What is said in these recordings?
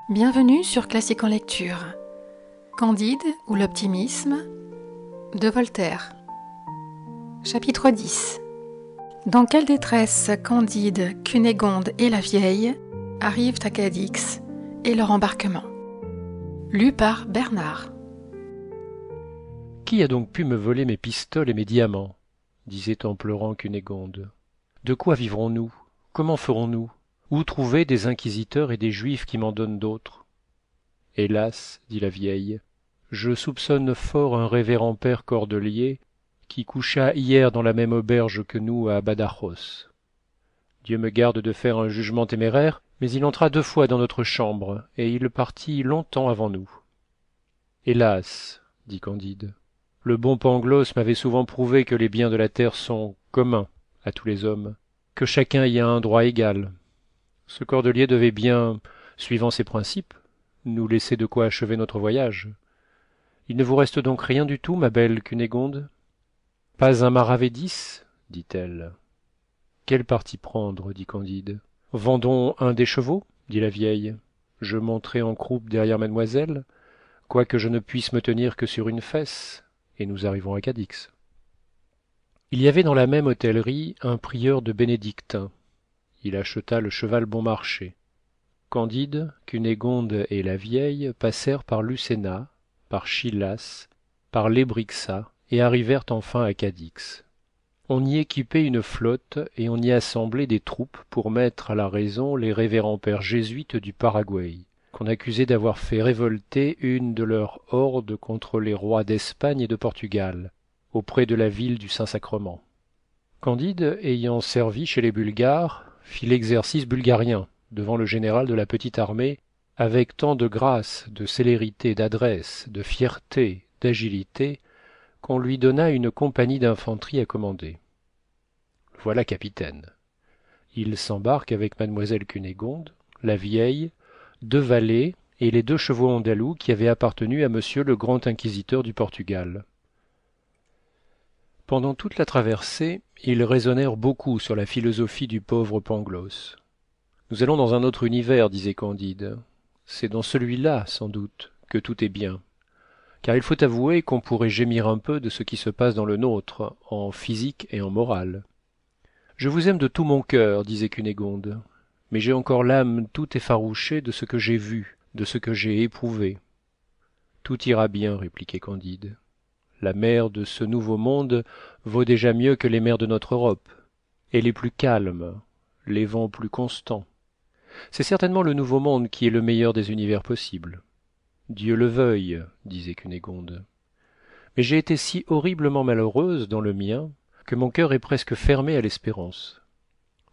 Bienvenue sur Classique en lecture. Candide ou l'optimisme de Voltaire. Chapitre 10. Dans quelle détresse Candide, Cunégonde et la vieille arrivent à Cadix et leur embarquement. Lu par Bernard. Qui a donc pu me voler mes pistoles et mes diamants ? Disait en pleurant Cunégonde. De quoi vivrons-nous ? Comment ferons-nous ? Où trouver des inquisiteurs et des juifs qui m'en donnent d'autres ? Hélas, dit la vieille, je soupçonne fort un révérend père cordelier qui coucha hier dans la même auberge que nous à Badajoz. Dieu me garde de faire un jugement téméraire, mais il entra 2 fois dans notre chambre, et il partit longtemps avant nous. Hélas, dit Candide, le bon Pangloss m'avait souvent prouvé que les biens de la terre sont communs à tous les hommes, que chacun y a un droit égal. Ce cordelier devait bien, suivant ses principes, nous laisser de quoi achever notre voyage. Il ne vous reste donc rien du tout, ma belle Cunégonde ? Pas un maravédis, dit-elle. Quel parti prendre ? dit Candide. Vendons un des chevaux, dit la vieille. Je monterai en croupe derrière mademoiselle, quoique je ne puisse me tenir que sur une fesse, et nous arrivons à Cadix. Il y avait dans la même hôtellerie un prieur de bénédictins. Il acheta le cheval bon marché. Candide, Cunégonde et la vieille passèrent par Lucena, par Chillas, par Lebrixa, et arrivèrent enfin à Cadix. On y équipait une flotte et on y assemblait des troupes pour mettre à la raison les révérends pères jésuites du Paraguay, qu'on accusait d'avoir fait révolter une de leurs hordes contre les rois d'Espagne et de Portugal, auprès de la ville du Saint-Sacrement. Candide, ayant servi chez les Bulgares, fit l'exercice bulgarien devant le général de la petite armée avec tant de grâce, de célérité, d'adresse, de fierté, d'agilité, qu'on lui donna une compagnie d'infanterie à commander. Voilà capitaine. Il s'embarque avec mademoiselle Cunégonde, la vieille, 2 valets et les 2 chevaux andalous qui avaient appartenu à monsieur le grand inquisiteur du Portugal. Pendant toute la traversée, ils raisonnèrent beaucoup sur la philosophie du pauvre Pangloss. Nous allons dans un autre univers, disait Candide. C'est dans celui-là, sans doute, que tout est bien. Car il faut avouer qu'on pourrait gémir un peu de ce qui se passe dans le nôtre, en physique et en morale. Je vous aime de tout mon cœur, disait Cunégonde, mais j'ai encore l'âme tout effarouchée de ce que j'ai vu, de ce que j'ai éprouvé. Tout ira bien, répliquait Candide. La mer de ce nouveau monde vaut déjà mieux que les mers de notre Europe. Elle est plus calme, les vents plus constants. C'est certainement le nouveau monde qui est le meilleur des univers possibles. Dieu le veuille, disait Cunégonde. Mais j'ai été si horriblement malheureuse dans le mien que mon cœur est presque fermé à l'espérance.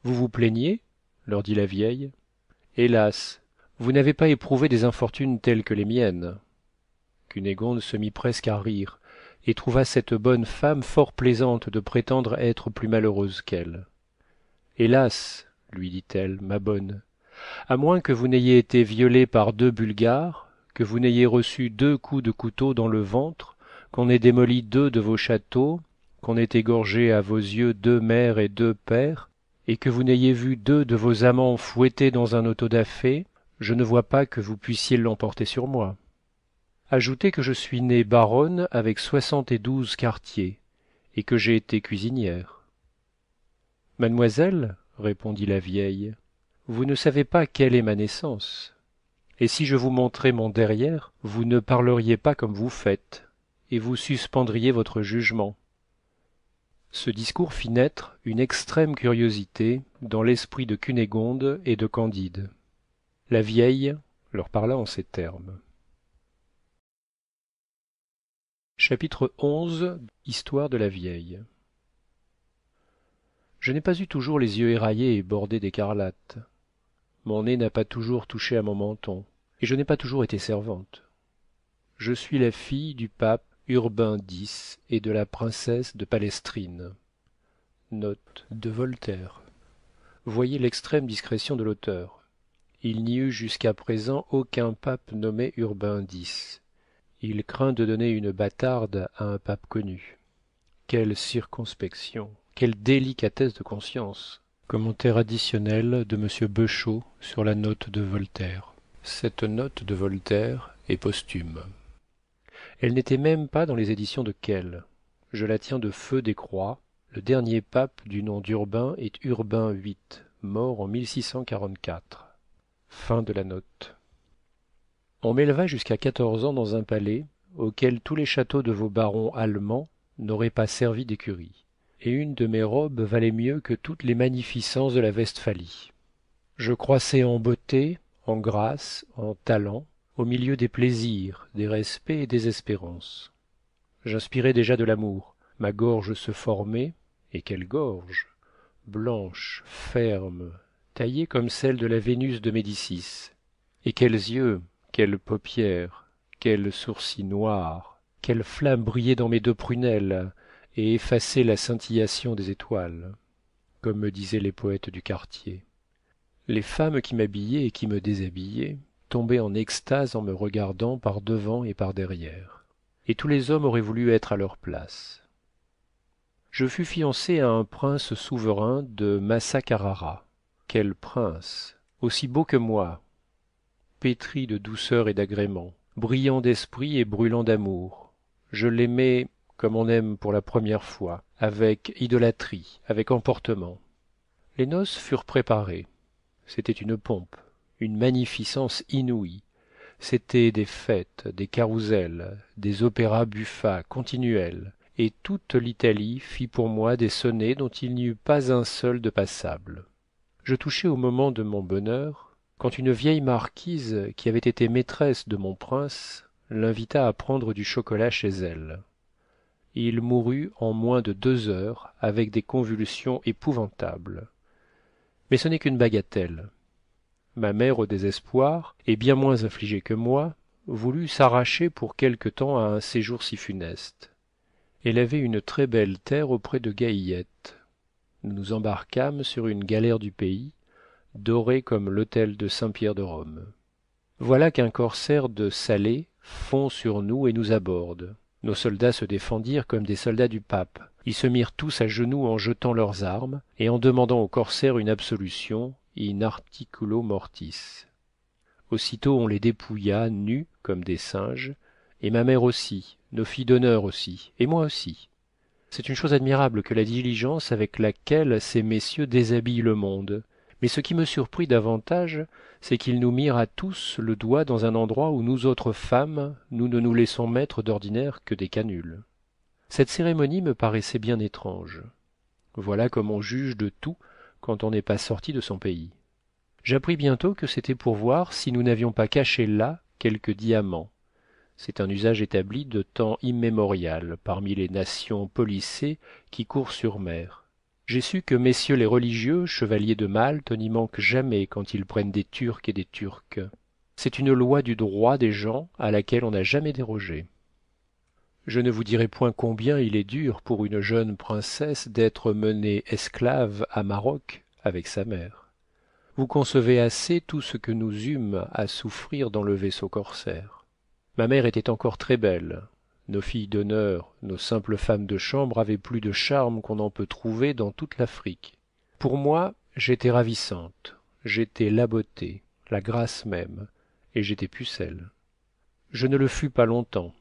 Vous vous plaignez ? leur dit la vieille. Hélas, vous n'avez pas éprouvé des infortunes telles que les miennes. Cunégonde se mit presque à rire, et trouva cette bonne femme fort plaisante de prétendre être plus malheureuse qu'elle. Hélas, lui dit-elle, ma bonne, à moins que vous n'ayez été violée par 2 Bulgares, que vous n'ayez reçu 2 coups de couteau dans le ventre, qu'on ait démoli 2 de vos châteaux, qu'on ait égorgé à vos yeux 2 mères et 2 pères, et que vous n'ayez vu 2 de vos amants fouettés dans un auto-da-fé, je ne vois pas que vous puissiez l'emporter sur moi. Ajoutez que je suis née baronne avec 72 quartiers, et que j'ai été cuisinière. Mademoiselle, répondit la vieille, vous ne savez pas quelle est ma naissance, et si je vous montrais mon derrière, vous ne parleriez pas comme vous faites, et vous suspendriez votre jugement. Ce discours fit naître une extrême curiosité dans l'esprit de Cunégonde et de Candide. La vieille leur parla en ces termes. Chapitre 11. Histoire de la vieille. Je n'ai pas eu toujours les yeux éraillés et bordés d'écarlate. Mon nez n'a pas toujours touché à mon menton, et je n'ai pas toujours été servante. Je suis la fille du pape Urbain X et de la princesse de Palestrine. Note de Voltaire. Voyez l'extrême discrétion de l'auteur. Il n'y eut jusqu'à présent aucun pape nommé Urbain X. Il craint de donner une bâtarde à un pape connu. Quelle circonspection, quelle délicatesse de conscience. Commentaire additionnel de Monsieur Beuchot sur la note de Voltaire. Cette note de Voltaire est posthume. Elle n'était même pas dans les éditions de Kehl. Je la tiens de Feu des Croix. Le dernier pape du nom d'Urbain est Urbain VIII, mort en 1644. Fin de la note. On m'éleva jusqu'à 14 ans dans un palais auquel tous les châteaux de vos barons allemands n'auraient pas servi d'écurie, et une de mes robes valait mieux que toutes les magnificences de la Westphalie. Je croissais en beauté, en grâce, en talent, au milieu des plaisirs, des respects et des espérances. J'inspirais déjà de l'amour, ma gorge se formait, et quelle gorge! Blanche, ferme, taillée comme celle de la Vénus de Médicis. Et quels yeux, quelles paupières, quels sourcils noirs, quelle flamme brillait dans mes deux prunelles et effaçait la scintillation des étoiles, comme me disaient les poètes du quartier. Les femmes qui m'habillaient et qui me déshabillaient tombaient en extase en me regardant par devant et par derrière, et tous les hommes auraient voulu être à leur place. Je fus fiancé à un prince souverain de Massa-Carrara. Quel prince! Aussi beau que moi, pétri de douceur et d'agrément, brillant d'esprit et brûlant d'amour. Je l'aimais comme on aime pour la première fois, avec idolâtrie, avec emportement. Les noces furent préparées. C'était une pompe, une magnificence inouïe. C'étaient des fêtes, des carousels, des opéras buffats continuels, et toute l'Italie fit pour moi des sonnets dont il n'y eut pas un seul de passable. Je touchais au moment de mon bonheur, quand une vieille marquise, qui avait été maîtresse de mon prince, l'invita à prendre du chocolat chez elle. Il mourut en moins de 2 heures, avec des convulsions épouvantables. Mais ce n'est qu'une bagatelle. Ma mère, au désespoir, et bien moins affligée que moi, voulut s'arracher pour quelque temps à un séjour si funeste. Elle avait une très belle terre auprès de Gaillette. Nous nous embarquâmes sur une galère du pays, dorée comme l'autel de Saint-Pierre de Rome. Voilà qu'un corsaire de Salé fond sur nous et nous aborde. Nos soldats se défendirent comme des soldats du pape. Ils se mirent tous à genoux en jetant leurs armes et en demandant au corsaire une absolution in articulo mortis. Aussitôt on les dépouilla nus comme des singes, et ma mère aussi, nos filles d'honneur aussi, et moi aussi. C'est une chose admirable que la diligence avec laquelle ces messieurs déshabillent le monde, mais ce qui me surprit davantage, c'est qu'ils nous mirent à tous le doigt dans un endroit où nous autres femmes, nous ne nous laissons mettre d'ordinaire que des canules. Cette cérémonie me paraissait bien étrange. Voilà comme on juge de tout quand on n'est pas sorti de son pays. J'appris bientôt que c'était pour voir si nous n'avions pas caché là quelques diamants. C'est un usage établi de temps immémorial parmi les nations policées qui courent sur mer. J'ai su que messieurs les religieux, chevaliers de Malte, n'y manquent jamais quand ils prennent des Turcs et des Turques. C'est une loi du droit des gens à laquelle on n'a jamais dérogé. Je ne vous dirai point combien il est dur pour une jeune princesse d'être menée esclave à Maroc avec sa mère. Vous concevez assez tout ce que nous eûmes à souffrir dans le vaisseau corsaire. Ma mère était encore très belle. Nos filles d'honneur, nos simples femmes de chambre avaient plus de charme qu'on en peut trouver dans toute l'Afrique. Pour moi, j'étais ravissante, j'étais la beauté, la grâce même, et j'étais pucelle. Je ne le fus pas longtemps.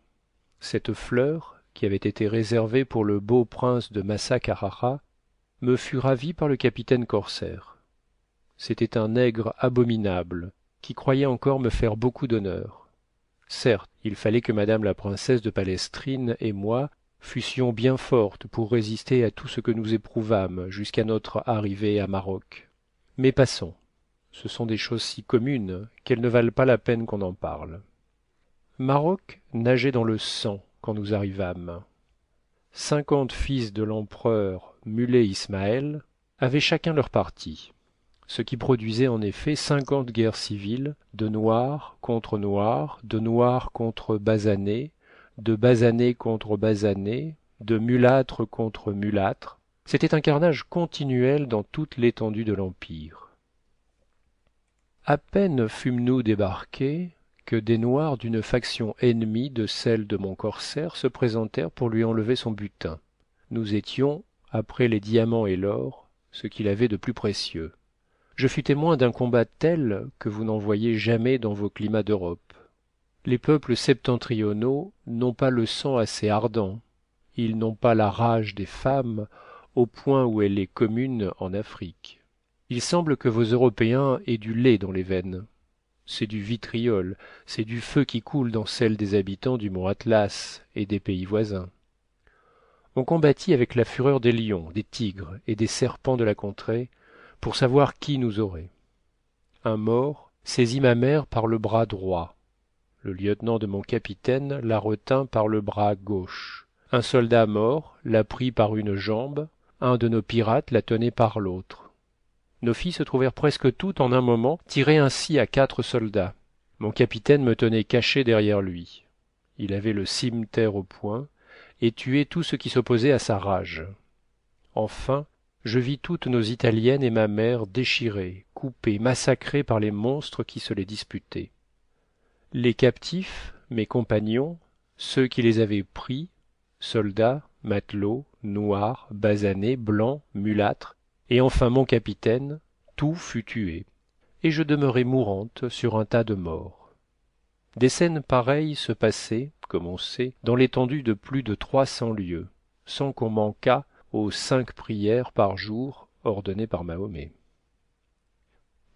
Cette fleur, qui avait été réservée pour le beau prince de Massa-Carrara, me fut ravie par le capitaine corsaire. C'était un nègre abominable, qui croyait encore me faire beaucoup d'honneur. Certes, il fallait que madame la princesse de Palestrine et moi fussions bien fortes pour résister à tout ce que nous éprouvâmes jusqu'à notre arrivée à Maroc. Mais passons, ce sont des choses si communes qu'elles ne valent pas la peine qu'on en parle. Maroc nageait dans le sang quand nous arrivâmes. 50 fils de l'empereur Muley Ismaël avaient chacun leur parti, ce qui produisait en effet 50 guerres civiles, de noirs contre noirs, de noirs contre basanés, de basanés contre basanés, de mulâtres contre mulâtres. C'était un carnage continuel dans toute l'étendue de l'Empire. À peine fûmes-nous débarqués que des noirs d'une faction ennemie de celle de mon corsaire se présentèrent pour lui enlever son butin. Nous étions, après les diamants et l'or, ce qu'il avait de plus précieux. je fus témoin d'un combat tel que vous n'en voyez jamais dans vos climats d'Europe. Les peuples septentrionaux n'ont pas le sang assez ardent, ils n'ont pas la rage des femmes au point où elle est commune en Afrique. Il semble que vos Européens aient du lait dans les veines. C'est du vitriol, c'est du feu qui coule dans celles des habitants du mont Atlas et des pays voisins. On combattit avec la fureur des lions, des tigres et des serpents de la contrée pour savoir qui nous aurait. Un mort saisit ma mère par le bras droit. Le lieutenant de mon capitaine la retint par le bras gauche. Un soldat mort la prit par une jambe, un de nos pirates la tenait par l'autre. Nos filles se trouvèrent presque toutes en un moment tirées ainsi à 4 soldats. Mon capitaine me tenait caché derrière lui. Il avait le cimeterre au poing et tuait tout ce qui s'opposait à sa rage. Enfin, je vis toutes nos italiennes et ma mère déchirées, coupées, massacrées par les monstres qui se les disputaient. Les captifs, mes compagnons, ceux qui les avaient pris, soldats, matelots, noirs, basanés, blancs, mulâtres, et enfin mon capitaine, tout fut tué, et je demeurai mourante sur un tas de morts. Des scènes pareilles se passaient, comme on sait, dans l'étendue de plus de 300 lieues, sans qu'on manquât aux 5 prières par jour ordonnées par Mahomet.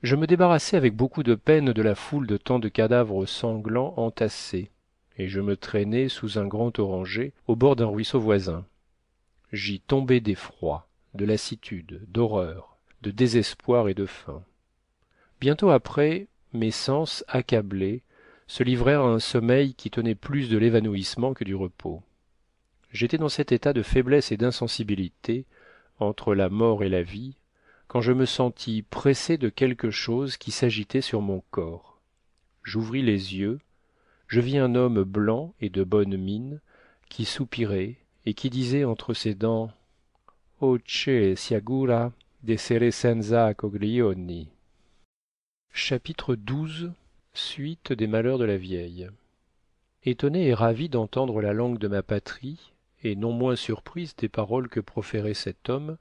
Je me débarrassai avec beaucoup de peine de la foule de tant de cadavres sanglants entassés, et je me traînai sous un grand oranger au bord d'un ruisseau voisin. J'y tombai d'effroi, de lassitude, d'horreur, de désespoir et de faim. Bientôt après, mes sens accablés se livrèrent à un sommeil qui tenait plus de l'évanouissement que du repos. J'étais dans cet état de faiblesse et d'insensibilité, entre la mort et la vie, quand je me sentis pressé de quelque chose qui s'agitait sur mon corps. J'ouvris les yeux, je vis un homme blanc et de bonne mine, qui soupirait et qui disait entre ses dents « Oce siagura d'essere senza coglioni ». Chapitre 12. Suite des malheurs de la vieille. Étonnée et ravie d'entendre la langue de ma patrie, et non moins surprise des paroles que proférait cet homme,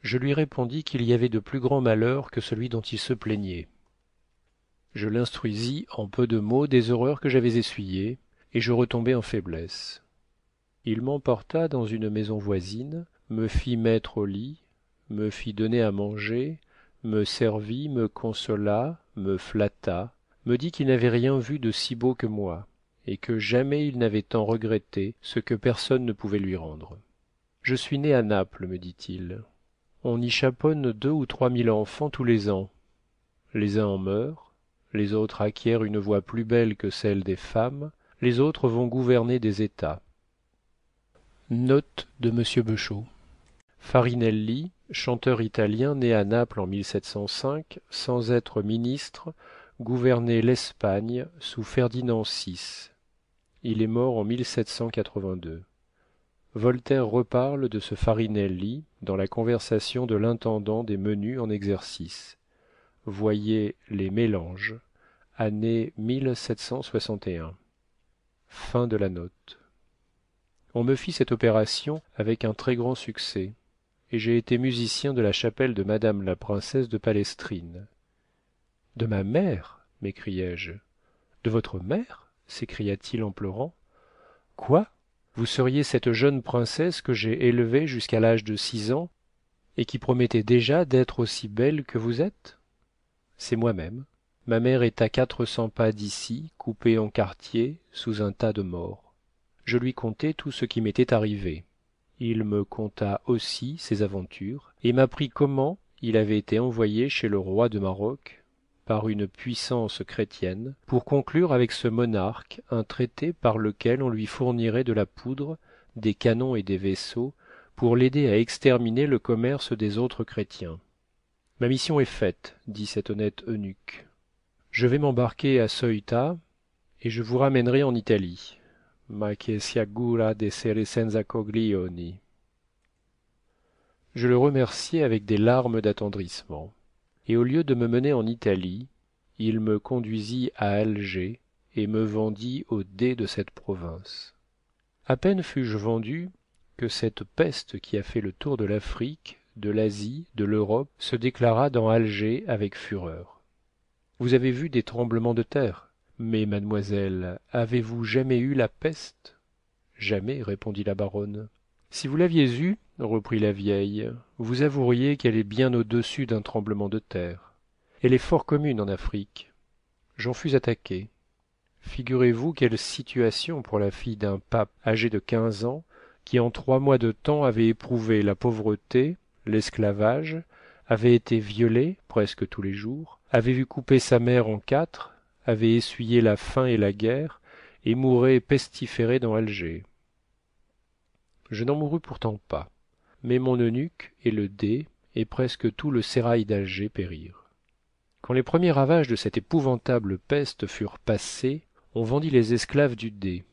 je lui répondis qu'il y avait de plus grands malheurs que celui dont il se plaignait. Je l'instruisis en peu de mots des horreurs que j'avais essuyées, et je retombai en faiblesse. Il m'emporta dans une maison voisine, me fit mettre au lit, me fit donner à manger, me servit, me consola, me flatta, me dit qu'il n'avait rien vu de si beau que moi, et que jamais il n'avait tant regretté ce que personne ne pouvait lui rendre. Je suis né à Naples, me dit-il. On y chaponne 2 ou 3 000 enfants tous les ans. Les uns en meurent, les autres acquièrent une voix plus belle que celle des femmes, les autres vont gouverner des États. Note de M. Bechot. Farinelli, chanteur italien né à Naples en 1705, sans être ministre, gouvernait l'Espagne sous Ferdinand VI. Il est mort en 1782. Voltaire reparle de ce Farinelli dans la conversation de l'intendant des menus en exercice. Voyez Les Mélanges, année 1761. Fin de la note. On me fit cette opération avec un très grand succès, et j'ai été musicien de la chapelle de madame la princesse de Palestrine. De ma mère, m'écriai-je. De votre mère? S'écria-t-il en pleurant. Quoi? Vous seriez cette jeune princesse que j'ai élevée jusqu'à l'âge de 6 ans, et qui promettait déjà d'être aussi belle que vous êtes? C'est moi-même. Ma mère est à 400 pas d'ici, coupée en quartiers, sous un tas de morts. Je lui contai tout ce qui m'était arrivé. Il me conta aussi ses aventures, et m'apprit comment il avait été envoyé chez le roi de Maroc, par une puissance chrétienne, pour conclure avec ce monarque un traité par lequel on lui fournirait de la poudre, des canons et des vaisseaux, pour l'aider à exterminer le commerce des autres chrétiens. Ma mission est faite, dit cet honnête eunuque. Je vais m'embarquer à Ceuta, et je vous ramènerai en Italie. Ma che si augura d'essere senza coglioni. Je le remerciai avec des larmes d'attendrissement, et au lieu de me mener en Italie, il me conduisit à Alger et me vendit au dey de cette province. À peine fus-je vendu que cette peste qui a fait le tour de l'Afrique de l'Asie, de l'Europe, se déclara dans Alger avec fureur. Vous avez vu des tremblements de terre? Mais, mademoiselle, avez-vous jamais eu la peste? Jamais, répondit la baronne. Si vous l'aviez eue, reprit la vieille, vous avoueriez qu'elle est bien au-dessus d'un tremblement de terre. Elle est fort commune en Afrique. J'en fus attaqué. Figurez-vous quelle situation pour la fille d'un pape âgé de 15 ans, qui en 3 mois de temps avait éprouvé la pauvreté, l'esclavage, avait été violée presque tous les jours, avait vu couper sa mère en 4, avait essuyé la faim et la guerre, et mourait pestiférée dans Alger. Je n'en mourus pourtant pas, mais mon eunuque et le Dey et presque tout le sérail d'Alger périrent. Quand les premiers ravages de cette épouvantable peste furent passés, on vendit les esclaves du Dey.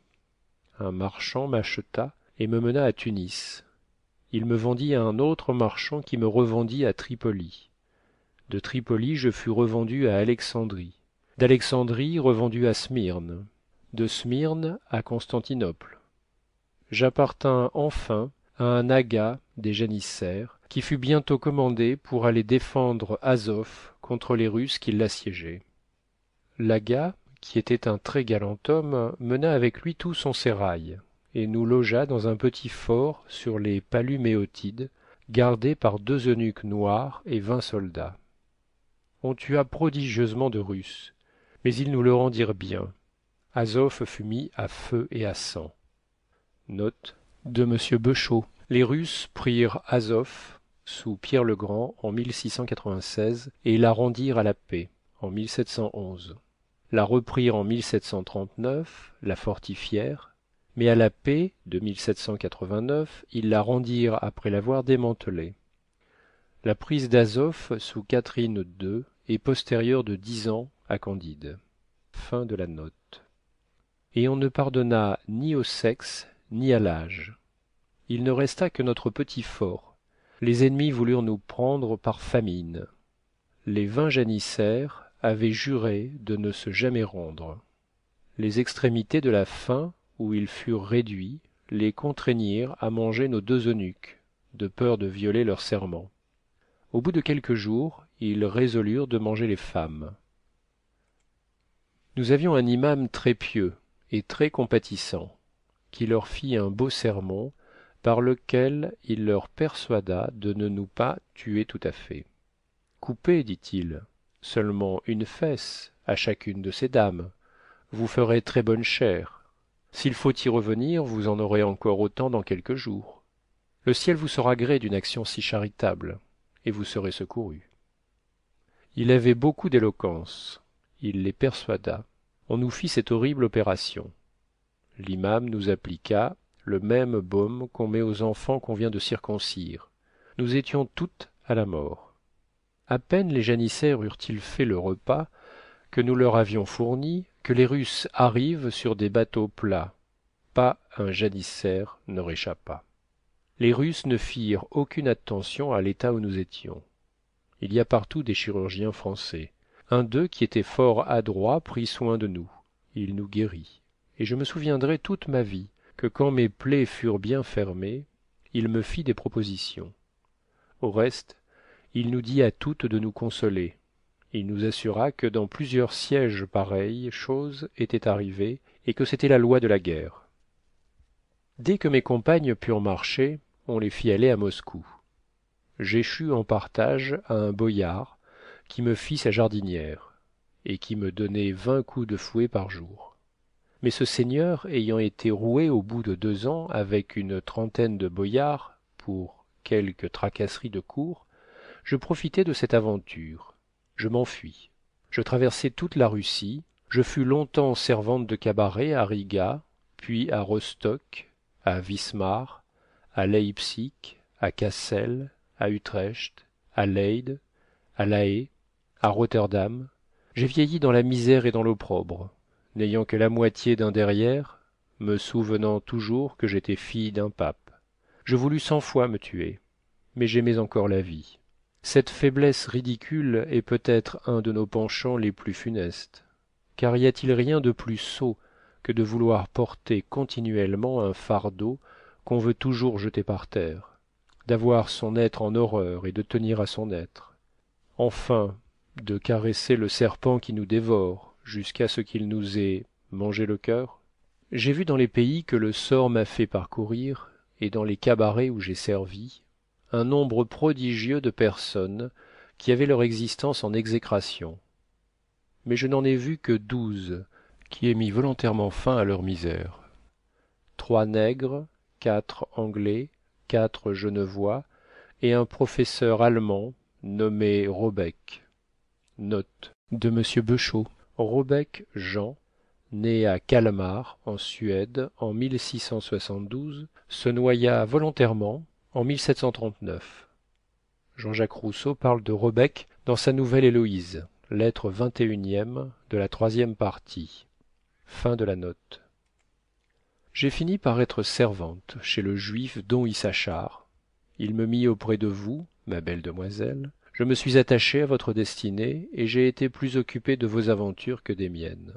Un marchand m'acheta et me mena à Tunis. Il me vendit à un autre marchand qui me revendit à Tripoli. De Tripoli je fus revendu à Alexandrie. D'Alexandrie revendu à Smyrne. De Smyrne à Constantinople. J'appartins enfin à un aga des janissaires, qui fut bientôt commandé pour aller défendre Azov contre les Russes qui l'assiégeaient. L'aga, qui était un très galant homme, mena avec lui tout son sérail, et nous logea dans un petit fort sur les Paluméotides, gardé par 2 eunuques noirs et 20 soldats. On tua prodigieusement de Russes, mais ils nous le rendirent bien. Azov fut mis à feu et à sang. Note de M. Beuchot. Les Russes prirent Azov sous Pierre le Grand en 1696 et la rendirent à la paix en 1711. La reprirent en 1739, la fortifièrent, mais à la paix de 1789, ils la rendirent après l'avoir démantelée. La prise d'Azov sous Catherine II est postérieure de 10 ans à Candide. Fin de la note. Et on ne pardonna ni au sexe ni à l'âge. Il ne resta que notre petit fort. Les ennemis voulurent nous prendre par famine. Les 20 janissaires avaient juré de ne se jamais rendre. Les extrémités de la faim où ils furent réduits les contraignirent à manger nos 2 eunuques, de peur de violer leur serment. Au bout de quelques jours, ils résolurent de manger les femmes. Nous avions un imam très pieux et très compatissant, qui leur fit un beau sermon, par lequel il leur persuada de ne nous pas tuer tout à fait. Coupez, dit-il, seulement une fesse à chacune de ces dames, vous ferez très bonne chère. S'il faut y revenir, vous en aurez encore autant dans quelques jours. Le ciel vous sera gré d'une action si charitable, et vous serez secourus. Il avait beaucoup d'éloquence, il les persuada. On nous fit cette horrible opération. L'imam nous appliqua le même baume qu'on met aux enfants qu'on vient de circoncire. Nous étions toutes à la mort. À peine les janissaires eurent-ils fait le repas que nous leur avions fourni, que les Russes arrivent sur des bateaux plats. Pas un janissaire ne réchappa. Les Russes ne firent aucune attention à l'état où nous étions. Il y a partout des chirurgiens français. Un d'eux, qui était fort adroit, prit soin de nous. Il nous guérit. Et je me souviendrai toute ma vie que quand mes plaies furent bien fermées, il me fit des propositions. Au reste, il nous dit à toutes de nous consoler. Il nous assura que dans plusieurs sièges pareilles choses étaient arrivées et que c'était la loi de la guerre. Dès que mes compagnes purent marcher, on les fit aller à Moscou. J'échus en partage à un boyard qui me fit sa jardinière et qui me donnait 20 coups de fouet par jour. Mais ce seigneur ayant été roué au bout de 2 ans avec une trentaine de boyards pour quelques tracasseries de cour, je profitai de cette aventure. Je m'enfuis. Je traversai toute la Russie. Je fus longtemps servante de cabaret à Riga, puis à Rostock, à Wismar, à Leipzig, à Cassel, à Utrecht, à Leyde, à La Haye, à Rotterdam. J'ai vieilli dans la misère et dans l'opprobre, n'ayant que la moitié d'un derrière, me souvenant toujours que j'étais fille d'un pape. Je voulus 100 fois me tuer, mais j'aimais encore la vie. Cette faiblesse ridicule est peut-être un de nos penchants les plus funestes, car y a-t-il rien de plus sot que de vouloir porter continuellement un fardeau qu'on veut toujours jeter par terre? d'avoir son être en horreur et de tenir à son être, enfin de caresser le serpent qui nous dévore jusqu'à ce qu'il nous ait mangé le cœur? J'ai vu dans les pays que le sort m'a fait parcourir, et dans les cabarets où j'ai servi, un nombre prodigieux de personnes qui avaient leur existence en exécration. Mais je n'en ai vu que 12 qui aient mis volontairement fin à leur misère. 3 nègres, 4 anglais, 4 genevois, et un professeur allemand nommé Robeck. Note de M. Beuchot. Robeck Jean, né à Kalmar, en Suède, en 1672, se noya volontairement en 1739. Jean-Jacques Rousseau parle de Robeck dans sa nouvelle Héloïse, lettre 21e de la 3e partie. Fin de la note. J'ai fini par être servante chez le juif don Issachar. Il me mit auprès de vous, ma belle demoiselle. Je me suis attaché à votre destinée, et j'ai été plus occupé de vos aventures que des miennes.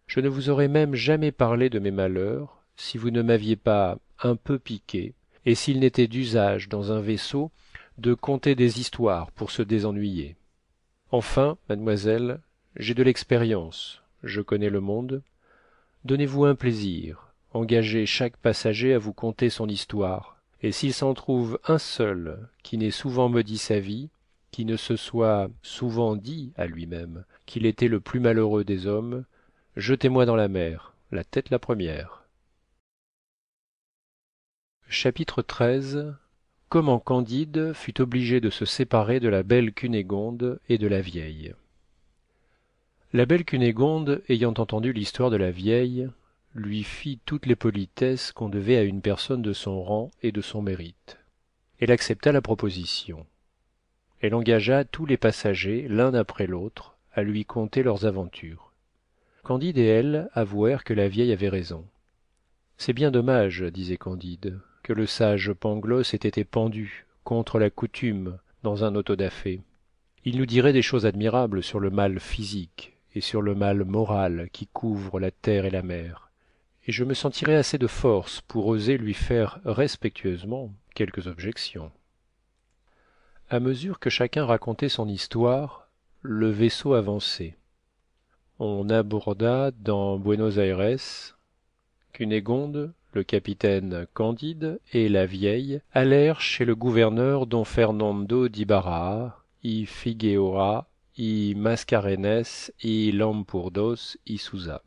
Je ne vous aurais même jamais parlé de mes malheurs, si vous ne m'aviez pas un peu piqué, et s'il n'était d'usage dans un vaisseau de conter des histoires pour se désennuyer. Enfin, mademoiselle, j'ai de l'expérience, je connais le monde. Donnez-vous un plaisir, engagez chaque passager à vous conter son histoire, et s'il s'en trouve un seul qui n'ait souvent maudit sa vie, qui ne se soit souvent dit à lui-même qu'il était le plus malheureux des hommes, jetez-moi dans la mer, la tête la première. Chapitre XIII. Comment Candide fut obligé de se séparer de la belle Cunégonde et de la vieille. La belle Cunégonde, ayant entendu l'histoire de la vieille, lui fit toutes les politesses qu'on devait à une personne de son rang et de son mérite. Elle accepta la proposition. Elle engagea tous les passagers, l'un après l'autre, à lui conter leurs aventures. Candide et elle avouèrent que la vieille avait raison. « C'est bien dommage, disait Candide, que le sage Pangloss ait été pendu, contre la coutume, dans un auto-da-fé. Il nous dirait des choses admirables sur le mal physique et sur le mal moral qui couvre la terre et la mer, et je me sentirais assez de force pour oser lui faire respectueusement quelques objections. » À mesure que chacun racontait son histoire, le vaisseau avançait. On aborda dans Buenos Aires. Cunégonde, le capitaine Candide et la vieille allèrent chez le gouverneur don Fernando d'Ibarra, y Figueora, y Mascarenes, y Lampourdos, y Souza.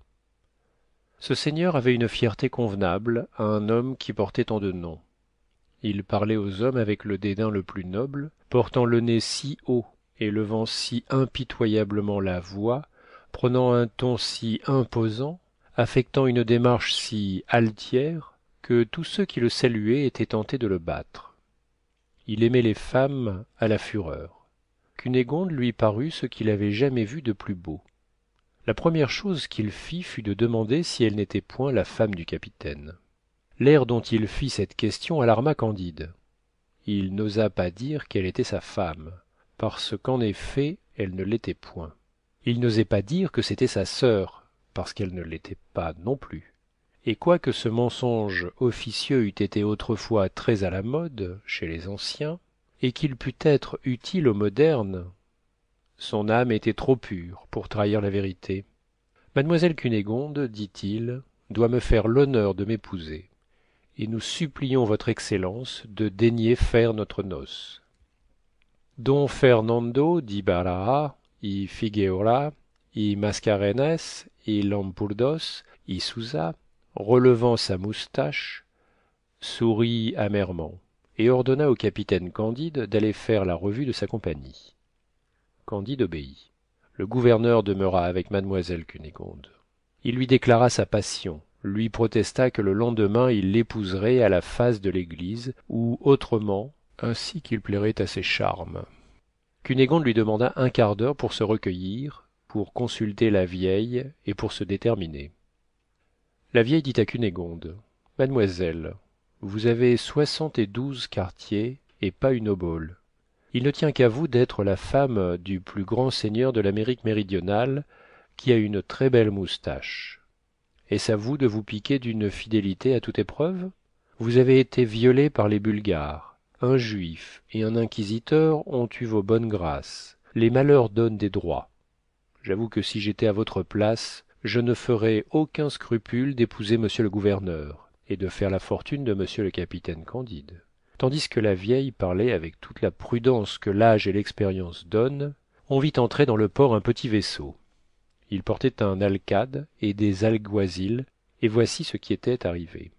Ce seigneur avait une fierté convenable à un homme qui portait tant de noms. Il parlait aux hommes avec le dédain le plus noble, portant le nez si haut et levant si impitoyablement la voix, prenant un ton si imposant, affectant une démarche si altière, que tous ceux qui le saluaient étaient tentés de le battre. Il aimait les femmes à la fureur. Cunégonde lui parut ce qu'il avait jamais vu de plus beau. La première chose qu'il fit fut de demander si elle n'était point la femme du capitaine. L'air dont il fit cette question alarma Candide. Il n'osa pas dire qu'elle était sa femme, parce qu'en effet elle ne l'était point. Il n'osait pas dire que c'était sa sœur, parce qu'elle ne l'était pas non plus. Et quoique ce mensonge officieux eût été autrefois très à la mode chez les anciens, et qu'il pût être utile aux modernes, son âme était trop pure pour trahir la vérité. Mademoiselle Cunégonde, dit-il, doit me faire l'honneur de m'épouser, et nous supplions votre excellence de daigner faire notre noce. Don Fernando d'Ibarra, y Figueora, y Mascarenes, y Lampourdos, y Souza, relevant sa moustache, sourit amèrement, et ordonna au capitaine Candide d'aller faire la revue de sa compagnie. Candide obéit. Le gouverneur demeura avec mademoiselle Cunégonde. Il lui déclara sa passion, lui protesta que le lendemain il l'épouserait à la face de l'église, ou autrement, ainsi qu'il plairait à ses charmes. Cunégonde lui demanda un quart d'heure pour se recueillir, pour consulter la vieille et pour se déterminer. La vieille dit à Cunégonde: « Mademoiselle, vous avez 72 quartiers et pas une obole. Il ne tient qu'à vous d'être la femme du plus grand seigneur de l'Amérique méridionale, qui a une très belle moustache. Est-ce à vous de vous piquer d'une fidélité à toute épreuve? Vous avez été violée par les Bulgares, un juif et un inquisiteur ont eu vos bonnes grâces. Les malheurs donnent des droits. J'avoue que si j'étais à votre place, je ne ferais aucun scrupule d'épouser monsieur le gouverneur et de faire la fortune de monsieur le capitaine Candide. Tandis que la vieille parlait avec toute la prudence que l'âge et l'expérience donnent, on vit entrer dans le port un petit vaisseau. Il portait un alcade et des alguazils, et voici ce qui était arrivé.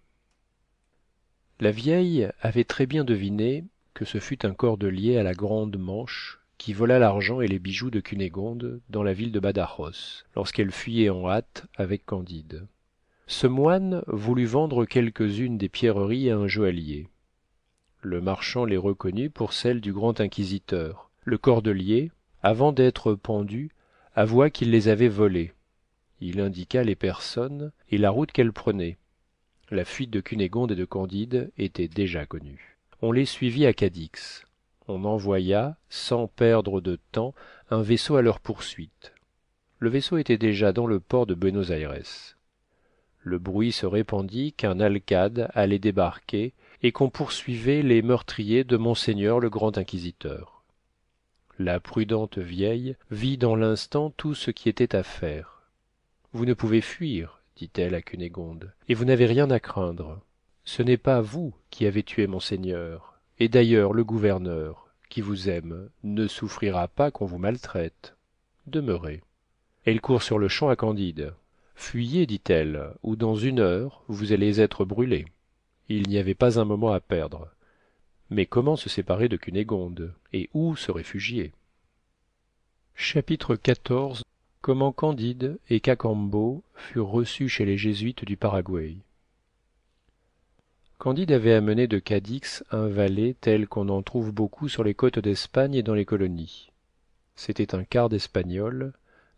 La vieille avait très bien deviné que ce fut un cordelier à la grande manche qui vola l'argent et les bijoux de Cunégonde dans la ville de Badajos, lorsqu'elle fuyait en hâte avec Candide. Ce moine voulut vendre quelques-unes des pierreries à un joaillier. Le marchand les reconnut pour celles du grand inquisiteur. Le cordelier, avant d'être pendu, avoua qu'il les avait volées. Il indiqua les personnes et la route qu'elles prenaient. La fuite de Cunégonde et de Candide était déjà connue. On les suivit à Cadix. On envoya, sans perdre de temps, un vaisseau à leur poursuite. Le vaisseau était déjà dans le port de Buenos Aires. Le bruit se répandit qu'un alcade allait débarquer et qu'on poursuivait les meurtriers de monseigneur le grand inquisiteur. La prudente vieille vit dans l'instant tout ce qui était à faire. Vous ne pouvez fuir, dit-elle à Cunégonde, et vous n'avez rien à craindre. Ce n'est pas vous qui avez tué monseigneur, et d'ailleurs le gouverneur, qui vous aime, ne souffrira pas qu'on vous maltraite. Demeurez. Elle court sur le champ à Candide. Fuyez, dit-elle, ou dans 1 heure vous allez être brûlé. Il n'y avait pas un moment à perdre. Mais comment se séparer de Cunégonde, et où se réfugier? Chapitre XIV. Comment Candide et Cacambo furent reçus chez les jésuites du Paraguay. Candide avait amené de Cadix un valet tel qu'on en trouve beaucoup sur les côtes d'Espagne et dans les colonies. C'était un quart d'Espagnol,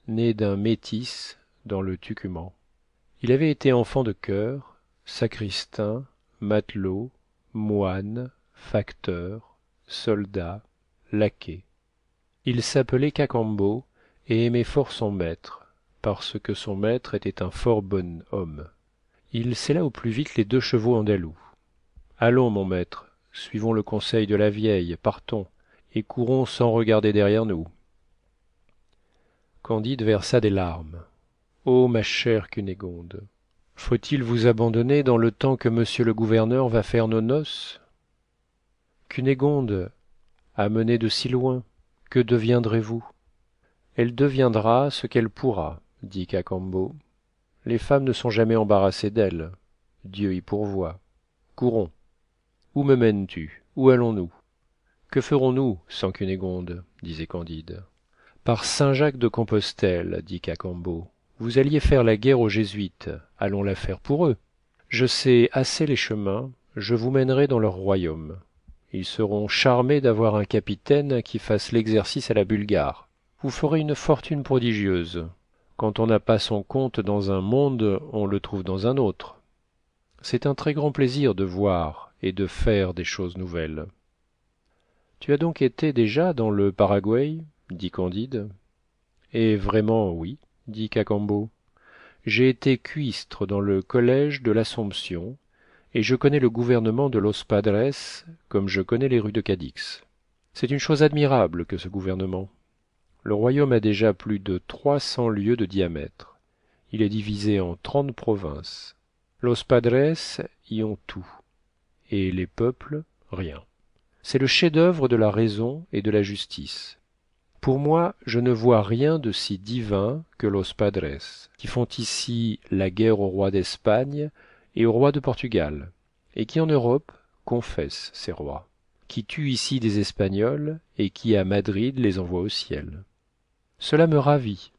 né d'un métis dans le Tucuman. Il avait été enfant de chœur, sacristain, matelot, moine, facteur, soldat, laquais. Il s'appelait Cacambo et aimait fort son maître, parce que son maître était un fort bon homme. Il sella au plus vite les 2 chevaux andalous. Allons, mon maître, suivons le conseil de la vieille, partons, et courons sans regarder derrière nous. Candide versa des larmes. Ô ma chère Cunégonde, faut-il vous abandonner dans le temps que monsieur le gouverneur va faire nos noces? Cunégonde, amenée de si loin, que deviendrez-vous? Elle deviendra ce qu'elle pourra, dit Cacambo. Les femmes ne sont jamais embarrassées d'elles. Dieu y pourvoit. Courons. Où me mènes-tu? Où allons-nous? Que ferons-nous sans Cunégonde? disait Candide. Par saint Jacques de Compostelle, dit Cacambo, vous alliez faire la guerre aux jésuites, allons la faire pour eux. Je sais assez les chemins, je vous mènerai dans leur royaume. Ils seront charmés d'avoir un capitaine qui fasse l'exercice à la Bulgare. Vous ferez une fortune prodigieuse. Quand on n'a pas son compte dans un monde, on le trouve dans un autre. C'est un très grand plaisir de voir et de faire des choses nouvelles. Tu as donc été déjà dans le Paraguay? dit Candide. Et vraiment oui, dit Cacambo. J'ai été cuistre dans le collège de l'Assomption, et je connais le gouvernement de Los Padres comme je connais les rues de Cadix. C'est une chose admirable que ce gouvernement. Le royaume a déjà plus de 300 lieues de diamètre. Il est divisé en 30 provinces. Los Padres y ont tout, et les peuples rien. C'est le chef-d'œuvre de la raison et de la justice. Pour moi, je ne vois rien de si divin que Los Padres, qui font ici la guerre au roi d'Espagne et au roi de Portugal, et qui en Europe confessent ces rois, qui tuent ici des Espagnols et qui à Madrid les envoient au ciel. Cela me ravit.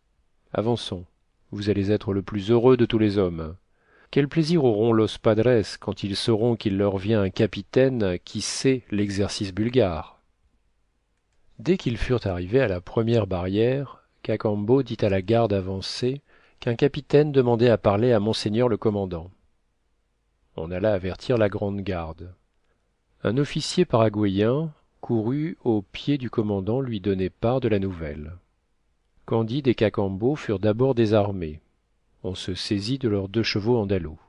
Avançons, vous allez être le plus heureux de tous les hommes. Quel plaisir auront Los Padres quand ils sauront qu'il leur vient un capitaine qui sait l'exercice bulgare. Dès qu'ils furent arrivés à la première barrière, Cacambo dit à la garde avancée qu'un capitaine demandait à parler à monseigneur le commandant. On alla avertir la grande garde. Un officier paraguayen courut aux pieds du commandant lui donner part de la nouvelle. Candide et Cacambo furent d'abord désarmés. On se saisit de leurs 2 chevaux andalous.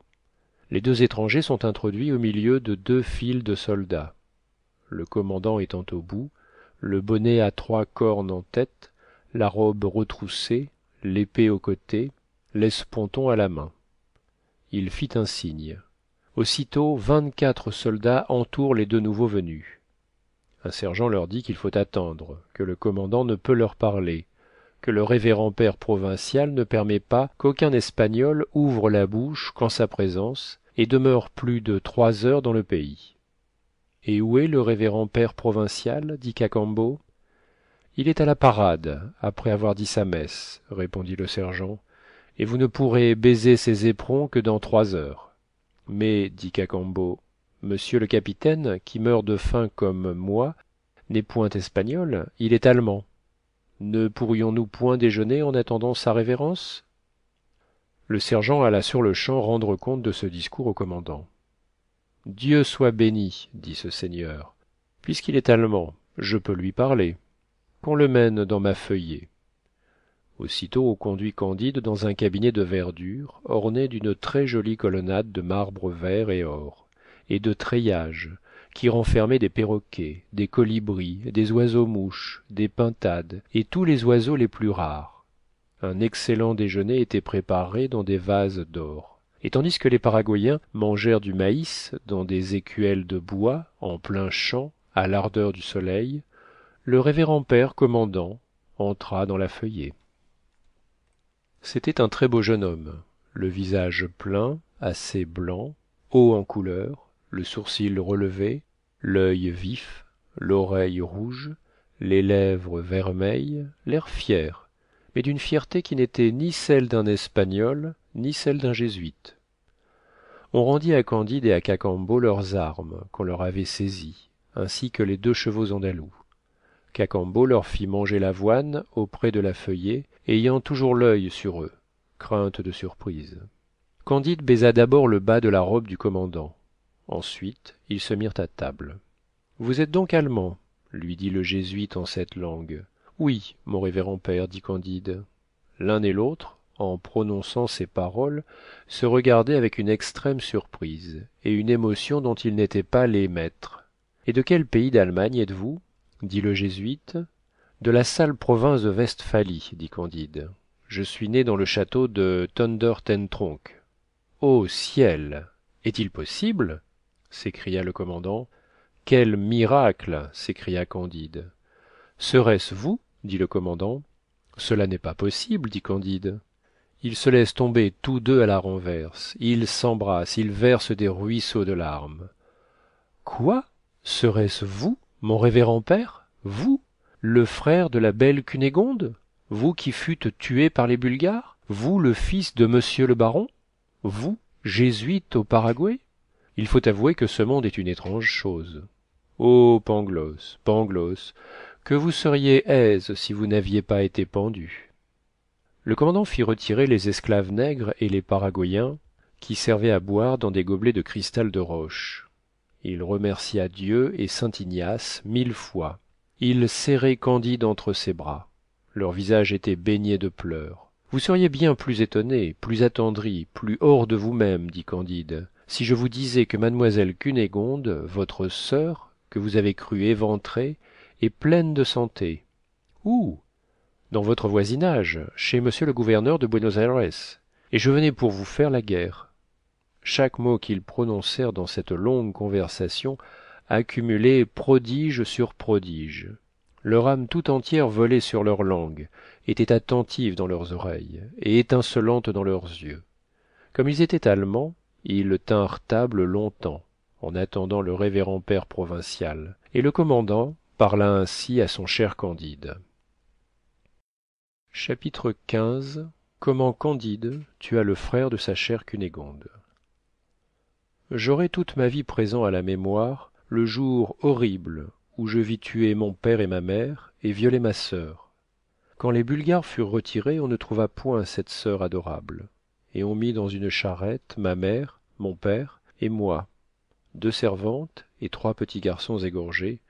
Les 2 étrangers sont introduits au milieu de 2 files de soldats. le commandant étant au bout, le bonnet à 3 cornes en tête, la robe retroussée, l'épée au côté, l'esponton à la main. Il fit un signe. Aussitôt 24 soldats entourent les 2 nouveaux venus. Un sergent leur dit qu'il faut attendre, que le commandant ne peut leur parler, que le révérend père provincial ne permet pas qu'aucun Espagnol ouvre la bouche qu'en sa présence et demeure plus de 3 heures dans le pays. Et où est le révérend père provincial dit Cacambo. Il est à la parade, après avoir dit sa messe, répondit le sergent, et vous ne pourrez baiser ses éperons que dans 3 heures. Mais, dit Cacambo, monsieur le capitaine, qui meurt de faim comme moi, n'est point espagnol, il est allemand. Ne pourrions-nous point déjeuner en attendant sa révérence? Le sergent alla sur-le-champ rendre compte de ce discours au commandant. Dieu soit béni, dit ce seigneur. Puisqu'il est allemand, je peux lui parler. Qu'on le mène dans ma feuillée. Aussitôt on conduit Candide dans un cabinet de verdure, orné d'une très jolie colonnade de marbre vert et or, et de treillages, qui renfermait des perroquets, des colibris, des oiseaux-mouches, des pintades, et tous les oiseaux les plus rares. Un excellent déjeuner était préparé dans des vases d'or. Et tandis que les Paraguayens mangèrent du maïs dans des écuelles de bois, en plein champ, à l'ardeur du soleil, le révérend père commandant entra dans la feuillée. C'était un très beau jeune homme, le visage plein, assez blanc, haut en couleur, le sourcil relevé, l'œil vif, l'oreille rouge, les lèvres vermeilles, l'air fier, mais d'une fierté qui n'était ni celle d'un Espagnol, ni celle d'un jésuite. On rendit à Candide et à Cacambo leurs armes qu'on leur avait saisies, ainsi que les 2 chevaux andalous. Cacambo leur fit manger l'avoine auprès de la feuillée, ayant toujours l'œil sur eux, crainte de surprise. Candide baisa d'abord le bas de la robe du commandant. Ensuite, ils se mirent à table. Vous êtes donc allemand, lui dit le jésuite en cette langue. Oui, mon révérend père, dit Candide. L'un et l'autre, en prononçant ces paroles, se regardaient avec une extrême surprise et une émotion dont ils n'étaient pas les maîtres. Et de quel pays d'Allemagne êtes-vous? Dit le jésuite. De la sale province de Westphalie, dit Candide. Je suis né dans le château de Thunder-ten-Tronckh. Ô ciel! Est-il possible? S'écria le commandant. Quel miracle! S'écria Candide. Serait-ce vous? Dit le commandant. Cela n'est pas possible, dit Candide. Ils se laissent tomber tous 2 à la renverse, ils s'embrassent, ils versent des ruisseaux de larmes. Quoi? Serait-ce vous, mon révérend père? Vous, le frère de la belle Cunégonde? Vous qui fûtes tué par les Bulgares? Vous, le fils de monsieur le baron? Vous, jésuite au Paraguay? Il faut avouer que ce monde est une étrange chose. Ô Pangloss, Pangloss, que vous seriez aise si vous n'aviez pas été pendu. Le commandant fit retirer les esclaves nègres et les Paraguayens, qui servaient à boire dans des gobelets de cristal de roche. Il remercia Dieu et saint Ignace 1000 fois. Il serrait Candide entre ses bras. Leur visage était baigné de pleurs. Vous seriez bien plus étonné, plus attendri, plus hors de vous-même, dit Candide, si je vous disais que mademoiselle Cunégonde, votre sœur, que vous avez crue éventrée, est pleine de santé. Où? Dans votre voisinage, chez monsieur le gouverneur de Buenos Aires, et je venais pour vous faire la guerre. Chaque mot qu'ils prononcèrent dans cette longue conversation accumulait prodige sur prodige. Leur âme tout entière volait sur leur langue, était attentive dans leurs oreilles, et étincelante dans leurs yeux. Comme ils étaient allemands, ils tinrent table longtemps, en attendant le révérend père provincial, et le commandant parla ainsi à son cher Candide. Chapitre XV. Comment Candide tua le frère de sa chère Cunégonde. J'aurai toute ma vie présent à la mémoire le jour horrible où je vis tuer mon père et ma mère et violer ma sœur. Quand les Bulgares furent retirés, on ne trouva point cette sœur adorable, et on mit dans une charrette ma mère, mon père et moi, 2 servantes et 3 petits garçons égorgés,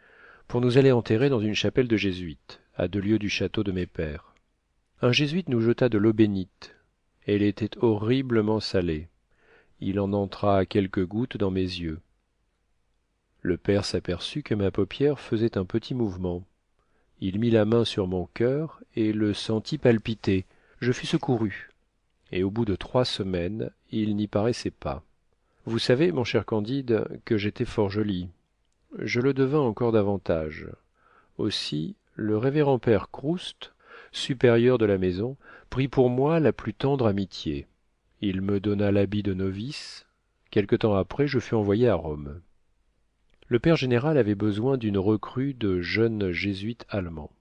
pour nous aller enterrer dans une chapelle de jésuites, à 2 lieues du château de mes pères. Un jésuite nous jeta de l'eau bénite. Elle était horriblement salée. Il en entra quelques gouttes dans mes yeux. Le père s'aperçut que ma paupière faisait un petit mouvement. Il mit la main sur mon cœur et le sentit palpiter. Je fus secouru, et au bout de 3 semaines, il n'y paraissait pas. Vous savez, mon cher Candide, que j'étais fort joli. Je le devins encore davantage. Aussi, le révérend père Croust, supérieur de la maison, prit pour moi la plus tendre amitié. Il me donna l'habit de novice. Quelque temps après, je fus envoyé à Rome. Le père général avait besoin d'une recrue de jeunes jésuites allemands.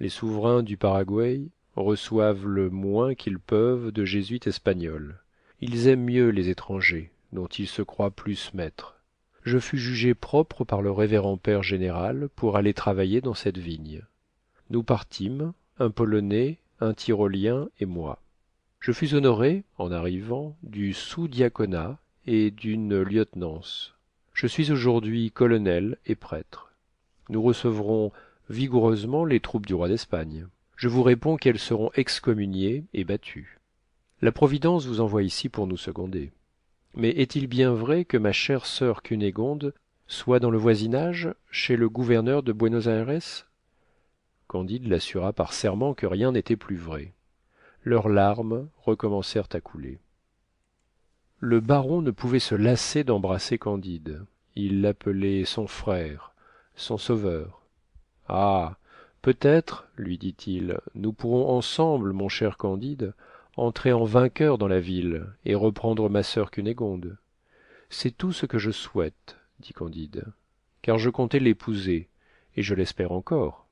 Les souverains du Paraguay reçoivent le moins qu'ils peuvent de jésuites espagnols. Ils aiment mieux les étrangers, dont ils se croient plus maîtres. Je fus jugé propre par le révérend père général pour aller travailler dans cette vigne. Nous partîmes, un Polonais, un Tyrolien et moi. Je fus honoré, en arrivant, du sous-diaconat et d'une lieutenance. Je suis aujourd'hui colonel et prêtre. Nous recevrons vigoureusement les troupes du roi d'Espagne. Je vous réponds qu'elles seront excommuniées et battues. La Providence vous envoie ici pour nous seconder. Mais est-il bien vrai que ma chère sœur Cunégonde soit dans le voisinage, chez le gouverneur de Buenos Aires? Candide l'assura par serment que rien n'était plus vrai. Leurs larmes recommencèrent à couler. Le baron ne pouvait se lasser d'embrasser Candide. Il l'appelait son frère, son sauveur. Ah, peut-être, lui dit-il, nous pourrons ensemble, mon cher Candide, entrer en vainqueurs dans la ville et reprendre ma sœur Cunégonde. C'est tout ce que je souhaite, dit Candide, car je comptais l'épouser, et je l'espère encore.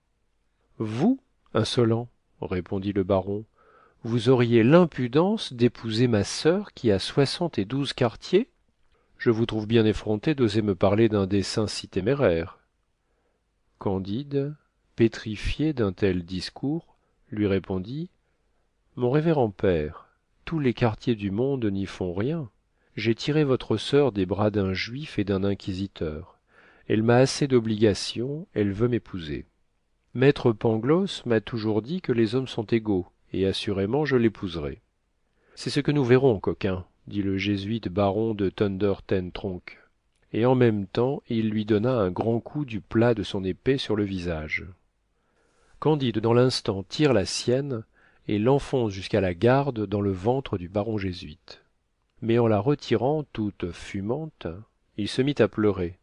Vous, insolent, répondit le baron, vous auriez l'impudence d'épouser ma sœur qui a 72 quartiers? Je vous trouve bien effronté d'oser me parler d'un dessein si téméraire. Candide, pétrifié d'un tel discours, lui répondit: Mon révérend père, tous les quartiers du monde n'y font rien. J'ai tiré votre sœur des bras d'un juif et d'un inquisiteur. Elle m'a assez d'obligations, elle veut m'épouser. Maître Pangloss m'a toujours dit que les hommes sont égaux, et assurément je l'épouserai. C'est ce que nous verrons, coquin, dit le jésuite baron de Thunder ten Tronckh, et en même temps il lui donna un grand coup du plat de son épée sur le visage. Candide dans l'instant tire la sienne et l'enfonce jusqu'à la garde dans le ventre du baron jésuite. Mais en la retirant toute fumante, il se mit à pleurer.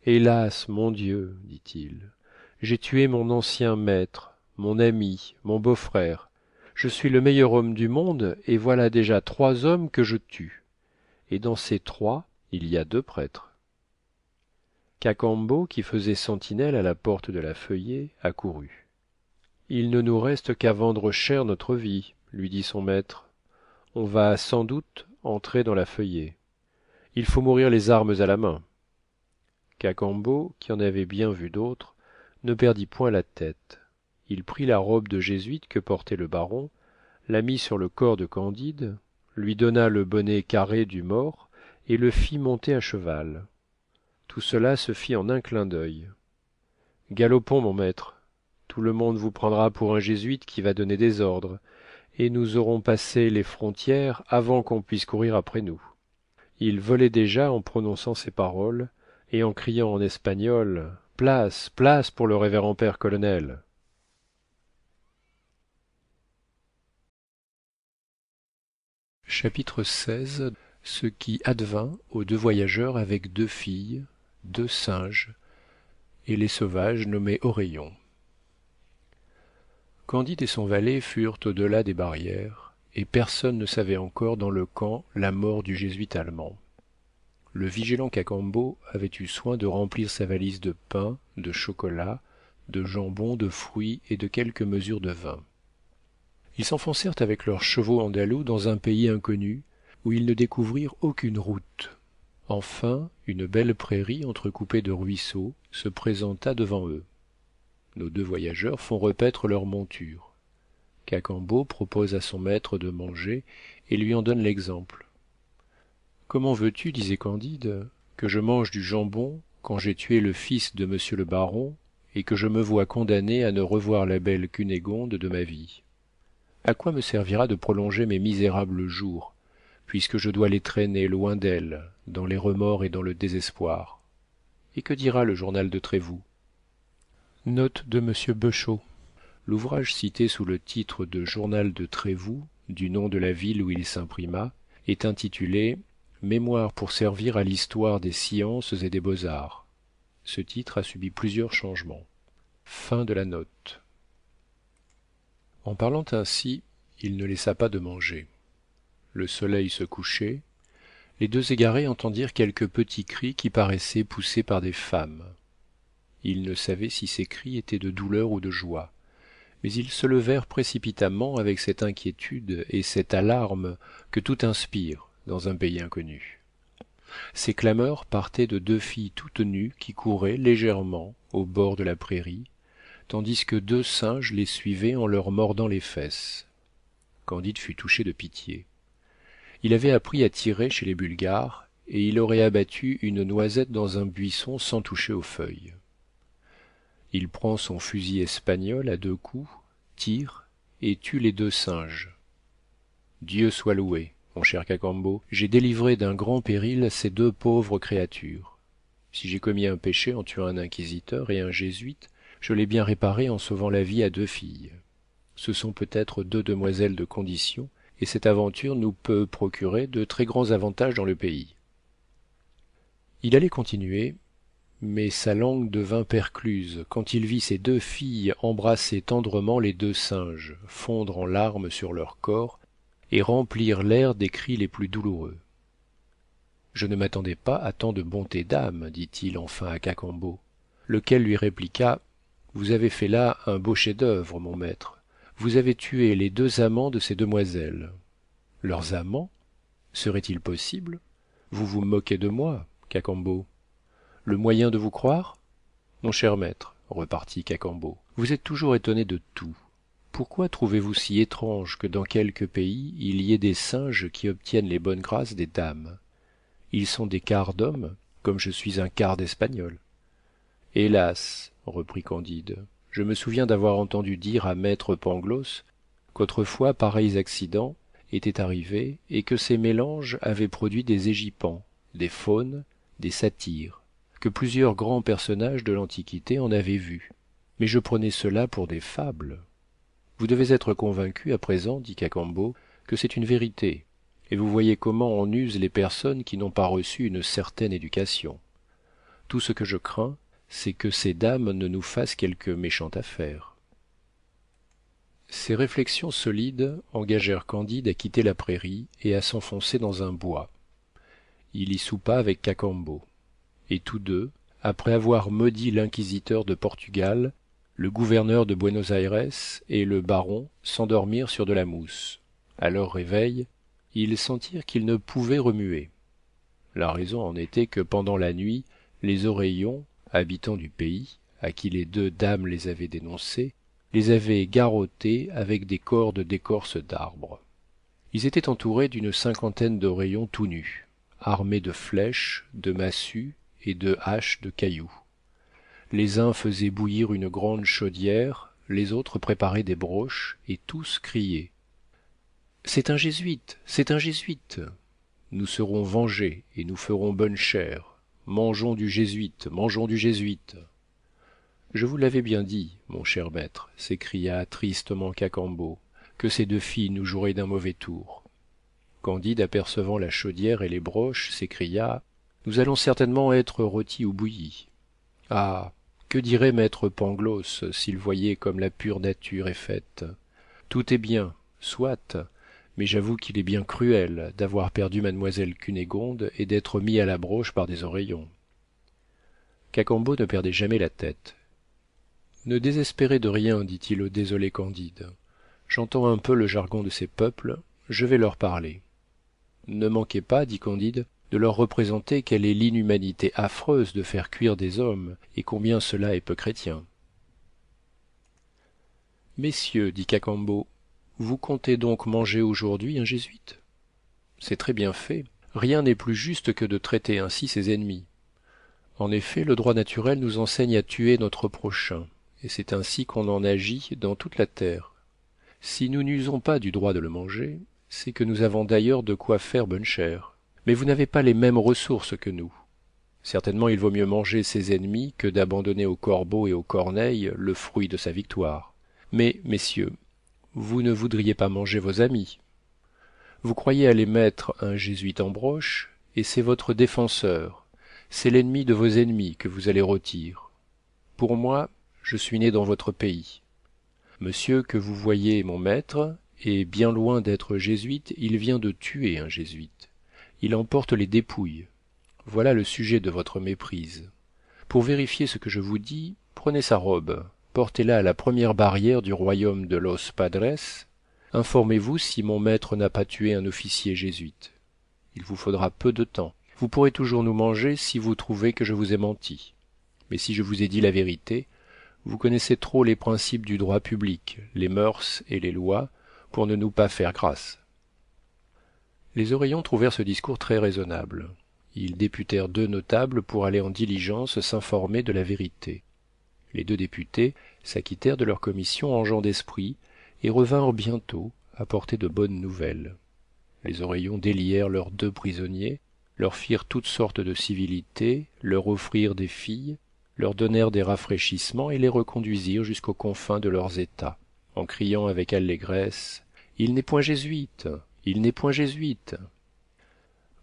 Hélas, mon Dieu, dit-il, j'ai tué mon ancien maître, mon ami, mon beau-frère. Je suis le meilleur homme du monde, et voilà déjà 3 hommes que je tue. Et dans ces 3, il y a 2 prêtres. Cacambo, qui faisait sentinelle à la porte de la Feuillée, accourut. Il ne nous reste qu'à vendre cher notre vie, lui dit son maître. On va sans doute entrer dans la Feuillée. Il faut mourir les armes à la main. Cacambo, qui en avait bien vu d'autres, ne perdit point la tête. Il prit la robe de jésuite que portait le baron, la mit sur le corps de Candide, lui donna le bonnet carré du mort et le fit monter à cheval. Tout cela se fit en un clin d'œil. Galopons, mon maître. Tout le monde vous prendra pour un jésuite qui va donner des ordres, et nous aurons passé les frontières avant qu'on puisse courir après nous. Il volait déjà en prononçant ces paroles et en criant en espagnol « Place, place pour le révérend père colonel !» Chapitre XVI. Ce qui advint aux 2 voyageurs avec 2 filles, 2 singes, et les sauvages nommés Oreillons. Candide et son valet furent au-delà des barrières, et personne ne savait encore dans le camp la mort du jésuite allemand. Le vigilant Cacambo avait eu soin de remplir sa valise de pain, de chocolat, de jambon, de fruits et de quelques mesures de vin. Ils s'enfoncèrent avec leurs chevaux andalous dans un pays inconnu, où ils ne découvrirent aucune route. Enfin, une belle prairie entrecoupée de ruisseaux se présenta devant eux. Nos 2 voyageurs font repaître leurs montures. Cacambo propose à son maître de manger et lui en donne l'exemple. Comment veux-tu, disait Candide, que je mange du jambon quand j'ai tué le fils de monsieur le baron et que je me vois condamné à ne revoir la belle Cunégonde de ma vie? À quoi me servira de prolonger mes misérables jours, puisque je dois les traîner loin d'elle, dans les remords et dans le désespoir? Et que dira le journal de Trévoux? Note de Monsieur Beuchot. L'ouvrage cité sous le titre de Journal de Trévoux, du nom de la ville où il s'imprima, est intitulé Mémoire pour servir à l'histoire des sciences et des beaux-arts. Ce titre a subi plusieurs changements. Fin de la note. En parlant ainsi, il ne laissa pas de manger. Le soleil se couchait. Les deux égarés entendirent quelques petits cris qui paraissaient poussés par des femmes. Ils ne savaient si ces cris étaient de douleur ou de joie, mais ils se levèrent précipitamment avec cette inquiétude et cette alarme que tout inspire dans un pays inconnu. Ces clameurs partaient de deux filles toutes nues qui couraient légèrement au bord de la prairie, tandis que deux singes les suivaient en leur mordant les fesses. Candide fut touché de pitié. Il avait appris à tirer chez les Bulgares, et il aurait abattu une noisette dans un buisson sans toucher aux feuilles. Il prend son fusil espagnol à deux coups, tire et tue les deux singes. Dieu soit loué, mon cher Cacambo, j'ai délivré d'un grand péril ces deux pauvres créatures. Si j'ai commis un péché en tuant un inquisiteur et un jésuite, je l'ai bien réparé en sauvant la vie à deux filles. Ce sont peut-être deux demoiselles de condition, et cette aventure nous peut procurer de très grands avantages dans le pays. Il allait continuer, mais sa langue devint percluse quand il vit ces deux filles embrasser tendrement les deux singes, fondre en larmes sur leur corps et remplir l'air des cris les plus douloureux. Je ne m'attendais pas à tant de bonté d'âme, dit-il enfin à Cacambo, lequel lui répliqua: Vous avez fait là un beau chef-d'œuvre, mon maître. Vous avez tué les deux amants de ces demoiselles. Leurs amants? Serait-il possible? Vous vous moquez de moi, Cacambo. Le moyen de vous croire? Mon cher maître, repartit Cacambo, vous êtes toujours étonné de tout. Pourquoi trouvez-vous si étrange que dans quelques pays il y ait des singes qui obtiennent les bonnes grâces des dames? Ils sont des quarts d'hommes, comme je suis un quart d'espagnol. Hélas, reprit Candide, je me souviens d'avoir entendu dire à maître Pangloss qu'autrefois pareils accidents étaient arrivés et que ces mélanges avaient produit des égypans, des faunes, des satyres, que plusieurs grands personnages de l'Antiquité en avaient vu. Mais je prenais cela pour des fables. Vous devez être convaincu à présent, dit Cacambo, que c'est une vérité, et vous voyez comment en usent les personnes qui n'ont pas reçu une certaine éducation. Tout ce que je crains, c'est que ces dames ne nous fassent quelque méchante affaire. Ces réflexions solides engagèrent Candide à quitter la prairie et à s'enfoncer dans un bois. Il y soupa avec Cacambo, et tous deux, après avoir maudit l'inquisiteur de Portugal, le gouverneur de Buenos Aires et le baron, s'endormirent sur de la mousse. À leur réveil, ils sentirent qu'ils ne pouvaient remuer. La raison en était que pendant la nuit, les oreillons, habitants du pays, à qui les deux dames les avaient dénoncés, les avaient garrottés avec des cordes d'écorce d'arbres. Ils étaient entourés d'une cinquantaine d'oreillons tout nus, armés de flèches, de massues et de haches de cailloux. Les uns faisaient bouillir une grande chaudière, les autres préparaient des broches, et tous criaient: « C'est un jésuite! C'est un jésuite! Nous serons vengés, et nous ferons bonne chère. Mangeons du jésuite, mangeons du jésuite. » Je vous l'avais bien dit, mon cher maître, s'écria tristement Cacambo, que ces deux filles nous joueraient d'un mauvais tour. Candide, apercevant la chaudière et les broches, s'écria: Nous allons certainement être rôtis ou bouillis. Ah, que dirait maître Pangloss s'il voyait comme la pure nature est faite? Tout est bien, soit, mais j'avoue qu'il est bien cruel d'avoir perdu mademoiselle Cunégonde et d'être mis à la broche par des oreillons. Cacambo ne perdait jamais la tête. Ne désespérez de rien, dit-il au désolé Candide. J'entends un peu le jargon de ces peuples, je vais leur parler. Ne manquez pas, dit Candide, de leur représenter quelle est l'inhumanité affreuse de faire cuire des hommes, et combien cela est peu chrétien. Messieurs, dit Cacambo, vous comptez donc manger aujourd'hui un jésuite? C'est très bien fait. Rien n'est plus juste que de traiter ainsi ses ennemis. En effet, le droit naturel nous enseigne à tuer notre prochain, et c'est ainsi qu'on en agit dans toute la terre. Si nous n'usons pas du droit de le manger, c'est que nous avons d'ailleurs de quoi faire bonne chère. Mais vous n'avez pas les mêmes ressources que nous. Certainement il vaut mieux manger ses ennemis que d'abandonner aux corbeaux et aux corneilles le fruit de sa victoire. Mais, messieurs, vous ne voudriez pas manger vos amis. Vous croyez aller mettre un jésuite en broche, et c'est votre défenseur, c'est l'ennemi de vos ennemis que vous allez rôtir. Pour moi, je suis né dans votre pays. Monsieur que vous voyez mon maître est bien loin d'être jésuite, il vient de tuer un jésuite. Il emporte les dépouilles. Voilà le sujet de votre méprise. Pour vérifier ce que je vous dis, prenez sa robe, portez-la à la première barrière du royaume de los Padres. Informez-vous si mon maître n'a pas tué un officier jésuite. Il vous faudra peu de temps. Vous pourrez toujours nous manger si vous trouvez que je vous ai menti. Mais si je vous ai dit la vérité, vous connaissez trop les principes du droit public, les mœurs et les lois, pour ne nous pas faire grâce. Les Oreillons trouvèrent ce discours très raisonnable. Ils députèrent 2 notables pour aller en diligence s'informer de la vérité. Les 2 députés s'acquittèrent de leur commission en gens d'esprit et revinrent bientôt apporter de bonnes nouvelles. Les Oreillons délièrent leurs 2 prisonniers, leur firent toutes sortes de civilités, leur offrirent des filles, leur donnèrent des rafraîchissements et les reconduisirent jusqu'aux confins de leurs états, en criant avec allégresse « Il n'est point jésuite! Il n'est point jésuite !»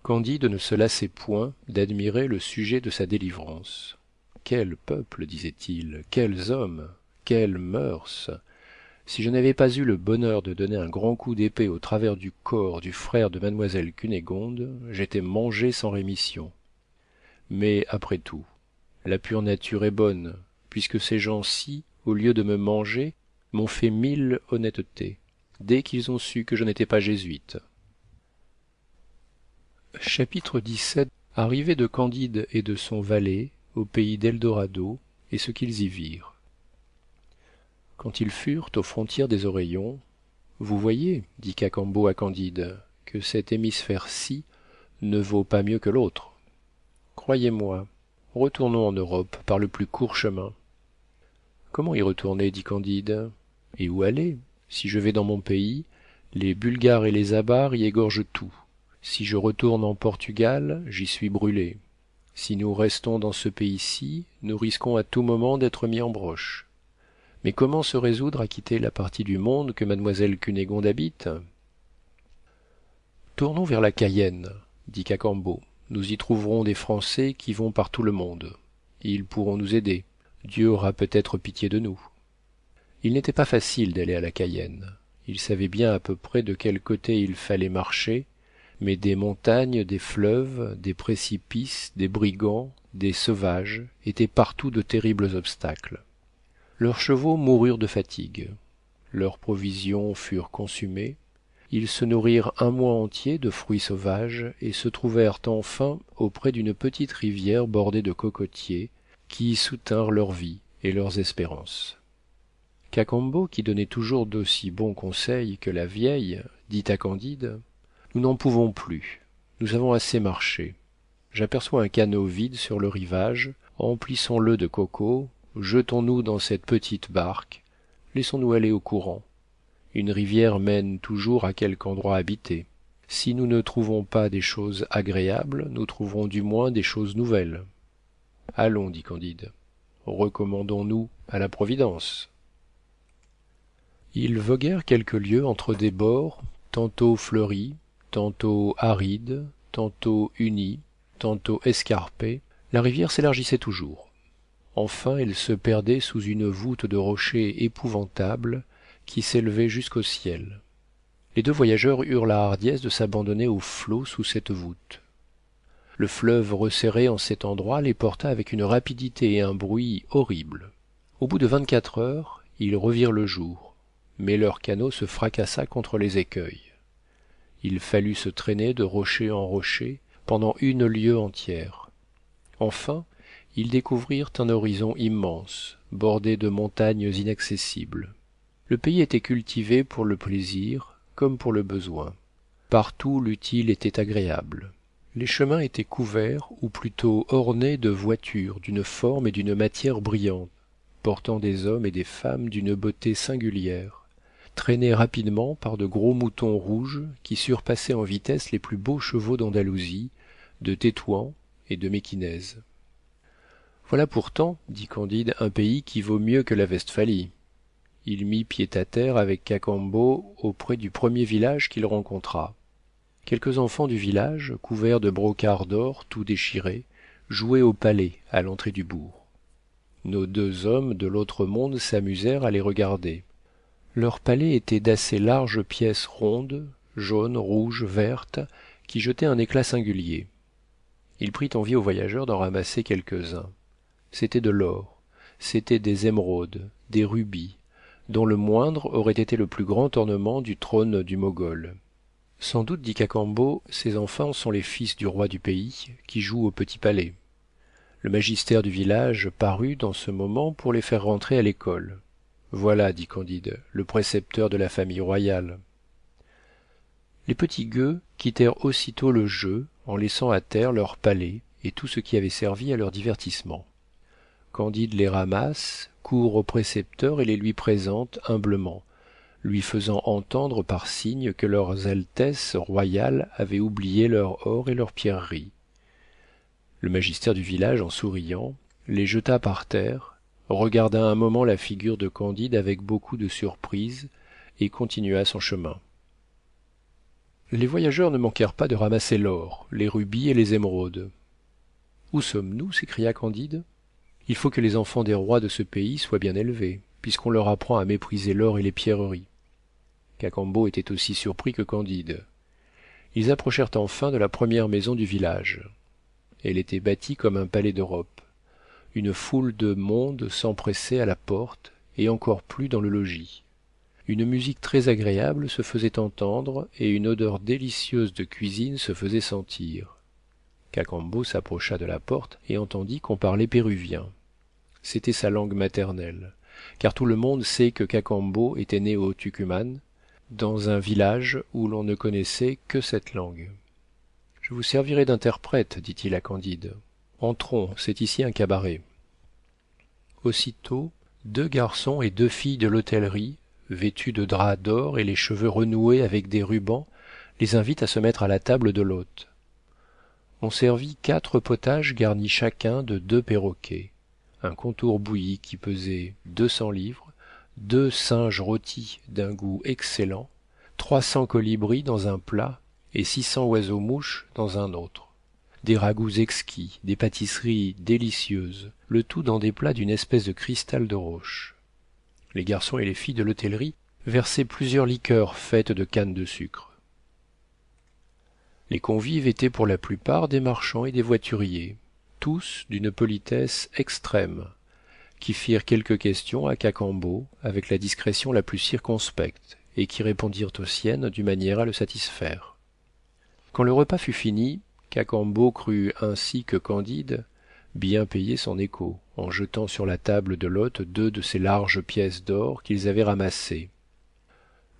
Candide ne se lassait point d'admirer le sujet de sa délivrance. Quel peuple, disait-il, quels hommes, quelles mœurs! Si je n'avais pas eu le bonheur de donner un grand coup d'épée au travers du corps du frère de mademoiselle Cunégonde, j'étais mangé sans rémission. Mais après tout, la pure nature est bonne, puisque ces gens-ci, au lieu de me manger, m'ont fait 1000 honnêtetés, dès qu'ils ont su que je n'étais pas jésuite. Chapitre XVII. Arrivée de Candide et de son valet au pays d'Eldorado, et ce qu'ils y virent. Quand ils furent aux frontières des Oreillons, « Vous voyez, dit Cacambo à Candide, que cet hémisphère-ci ne vaut pas mieux que l'autre. Croyez-moi, retournons en Europe par le plus court chemin. » Comment y retourner, dit Candide, et où aller? Si je vais dans mon pays, les Bulgares et les Abares y égorgent tout. Si je retourne en Portugal, j'y suis brûlé. Si nous restons dans ce pays-ci, nous risquons à tout moment d'être mis en broche. Mais comment se résoudre à quitter la partie du monde que mademoiselle Cunégonde habite? Tournons vers la Cayenne, dit Cacambo. Nous y trouverons des Français qui vont par tout le monde. Ils pourront nous aider. Dieu aura peut-être pitié de nous. Il n'était pas facile d'aller à la Cayenne. Il savait bien à peu près de quel côté il fallait marcher, mais des montagnes, des fleuves, des précipices, des brigands, des sauvages étaient partout de terribles obstacles. Leurs chevaux moururent de fatigue, leurs provisions furent consumées, ils se nourrirent un mois entier de fruits sauvages et se trouvèrent enfin auprès d'une petite rivière bordée de cocotiers qui y soutinrent leur vie et leurs espérances. Cacambo, qui donnait toujours d'aussi bons conseils que la vieille, dit à Candide: « Nous n'en pouvons plus, nous avons assez marché. J'aperçois un canot vide sur le rivage, emplissons-le de cocos, jetons-nous dans cette petite barque, laissons-nous aller au courant. Une rivière mène toujours à quelque endroit habité. Si nous ne trouvons pas des choses agréables, nous trouverons du moins des choses nouvelles. Allons, dit Candide, recommandons-nous à la Providence. » Ils voguèrent quelques lieues entre des bords, tantôt fleuris, tantôt arides, tantôt unis, tantôt escarpés. La rivière s'élargissait toujours. Enfin elle se perdait sous une voûte de rochers épouvantables qui s'élevait jusqu'au ciel. Les 2 voyageurs eurent la hardiesse de s'abandonner aux flots sous cette voûte. Le fleuve resserré en cet endroit les porta avec une rapidité et un bruit horribles. Au bout de 24 heures, ils revirent le jour, mais leur canot se fracassa contre les écueils. Il fallut se traîner de rocher en rocher pendant 1 lieue entière. Enfin, ils découvrirent un horizon immense, bordé de montagnes inaccessibles. Le pays était cultivé pour le plaisir comme pour le besoin. Partout l'utile était agréable. Les chemins étaient couverts, ou plutôt ornés de voitures d'une forme et d'une matière brillantes, portant des hommes et des femmes d'une beauté singulière, traînés rapidement par de gros moutons rouges qui surpassaient en vitesse les plus beaux chevaux d'Andalousie, de Tétouan, et de Méquinez. Voilà pourtant, dit Candide, un pays qui vaut mieux que la Westphalie. Il mit pied à terre avec Cacambo auprès du premier village qu'il rencontra. Quelques enfants du village, couverts de brocart d'or tout déchirés, jouaient au palais à l'entrée du bourg. Nos deux hommes de l'autre monde s'amusèrent à les regarder. Leur palais était d'assez larges pièces rondes, jaunes, rouges, vertes, qui jetaient un éclat singulier. Il prit envie aux voyageurs d'en ramasser quelques-uns. C'était de l'or, c'était des émeraudes, des rubis, dont le moindre aurait été le plus grand ornement du trône du Mogol. Sans doute, dit Cacambo, ces enfants sont les fils du roi du pays, qui jouent au petit palais. Le magistère du village parut dans ce moment pour les faire rentrer à l'école. Voilà, dit Candide, le précepteur de la famille royale. Les petits gueux quittèrent aussitôt le jeu en laissant à terre leur palais et tout ce qui avait servi à leur divertissement. Candide les ramasse, court au précepteur et les lui présente humblement, lui faisant entendre par signes que leurs altesses royales avaient oublié leur or et leurs pierreries. Le magistère du village, en souriant, les jeta par terre, regarda un moment la figure de Candide avec beaucoup de surprise et continua son chemin. Les voyageurs ne manquèrent pas de ramasser l'or, les rubis et les émeraudes. Où sommes-nous? S'écria Candide. Il faut que les enfants des rois de ce pays soient bien élevés, puisqu'on leur apprend à mépriser l'or et les pierreries. Cacambo était aussi surpris que Candide. Ils approchèrent enfin de la première maison du village. Elle était bâtie comme un palais d'Europe. Une foule de monde s'empressait à la porte, et encore plus dans le logis. Une musique très agréable se faisait entendre, et une odeur délicieuse de cuisine se faisait sentir. Cacambo s'approcha de la porte et entendit qu'on parlait péruvien. C'était sa langue maternelle, car tout le monde sait que Cacambo était né au Tucuman, dans un village où l'on ne connaissait que cette langue. « Je vous servirai d'interprète, dit-il à Candide. Entrons, c'est ici un cabaret. » Aussitôt, 2 garçons et 2 filles de l'hôtellerie, vêtus de drap d'or et les cheveux renoués avec des rubans, les invitent à se mettre à la table de l'hôte. On servit 4 potages garnis chacun de 2 perroquets, un contour bouilli qui pesait 200 livres, 2 singes rôtis d'un goût excellent, 300 colibris dans un plat et 600 oiseaux-mouches dans un autre, des ragoûts exquis, des pâtisseries délicieuses, le tout dans des plats d'une espèce de cristal de roche. Les garçons et les filles de l'hôtellerie versaient plusieurs liqueurs faites de canne de sucre. Les convives étaient pour la plupart des marchands et des voituriers, tous d'une politesse extrême, qui firent quelques questions à Cacambo avec la discrétion la plus circonspecte, et qui répondirent aux siennes d'une manière à le satisfaire. Quand le repas fut fini, Cacambo crut ainsi que Candide bien payer son écho, en jetant sur la table de l'hôte 2 de ces larges pièces d'or qu'ils avaient ramassées.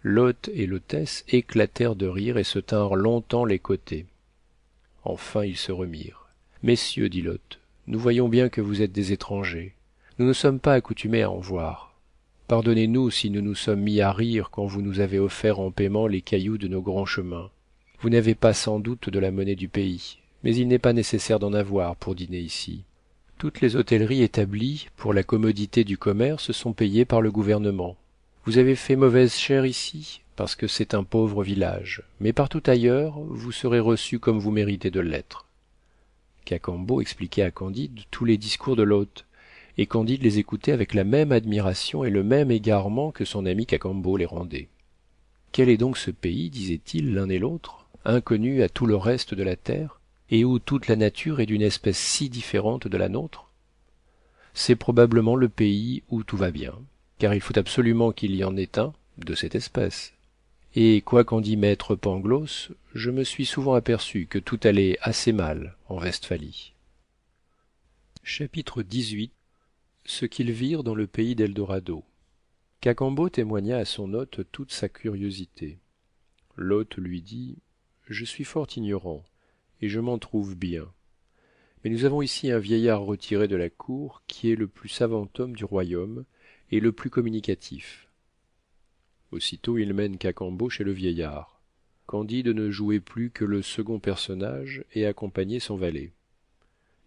L'hôte et l'hôtesse éclatèrent de rire et se tinrent longtemps les côtés. Enfin ils se remirent. « Messieurs, dit l'hôte, nous voyons bien que vous êtes des étrangers. Nous ne sommes pas accoutumés à en voir. Pardonnez-nous si nous nous sommes mis à rire quand vous nous avez offert en paiement les cailloux de nos grands chemins. Vous n'avez pas sans doute de la monnaie du pays, mais il n'est pas nécessaire d'en avoir pour dîner ici. Toutes les hôtelleries établies pour la commodité du commerce sont payées par le gouvernement. Vous avez fait mauvaise chère ici, parce que c'est un pauvre village, mais partout ailleurs, vous serez reçus comme vous méritez de l'être. » Cacambo expliquait à Candide tous les discours de l'hôte, et Candide les écoutait avec la même admiration et le même égarement que son ami Cacambo les rendait. « Quel est donc ce pays, disaient-ils l'un et l'autre, inconnu à tout le reste de la terre, et où toute la nature est d'une espèce si différente de la nôtre? C'est probablement le pays où tout va bien, car il faut absolument qu'il y en ait un de cette espèce. Et quoi qu'en dit maître Pangloss, je me suis souvent aperçu que tout allait assez mal en Westphalie. » Chapitre 18. Ce qu'ils virent dans le pays d'Eldorado. Cacambo témoigna à son hôte toute sa curiosité. L'hôte lui dit: « Je suis fort ignorant, et je m'en trouve bien. Mais nous avons ici un vieillard retiré de la cour qui est le plus savant homme du royaume et le plus communicatif. » Aussitôt il mène Cacambo chez le vieillard. Candide ne jouait plus que le second personnage et accompagnait son valet.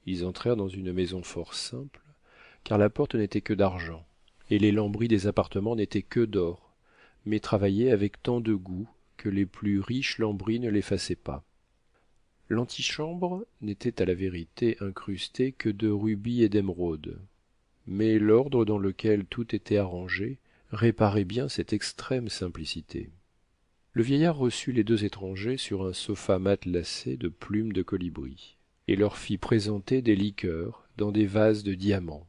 Ils entrèrent dans une maison fort simple, car la porte n'était que d'argent, et les lambris des appartements n'étaient que d'or, mais travaillés avec tant de goût que les plus riches lambris ne l'effaçaient pas. L'antichambre n'était à la vérité incrustée que de rubis et d'émeraudes, mais l'ordre dans lequel tout était arrangé réparait bien cette extrême simplicité. Le vieillard reçut les deux étrangers sur un sofa matelassé de plumes de colibri, et leur fit présenter des liqueurs dans des vases de diamants,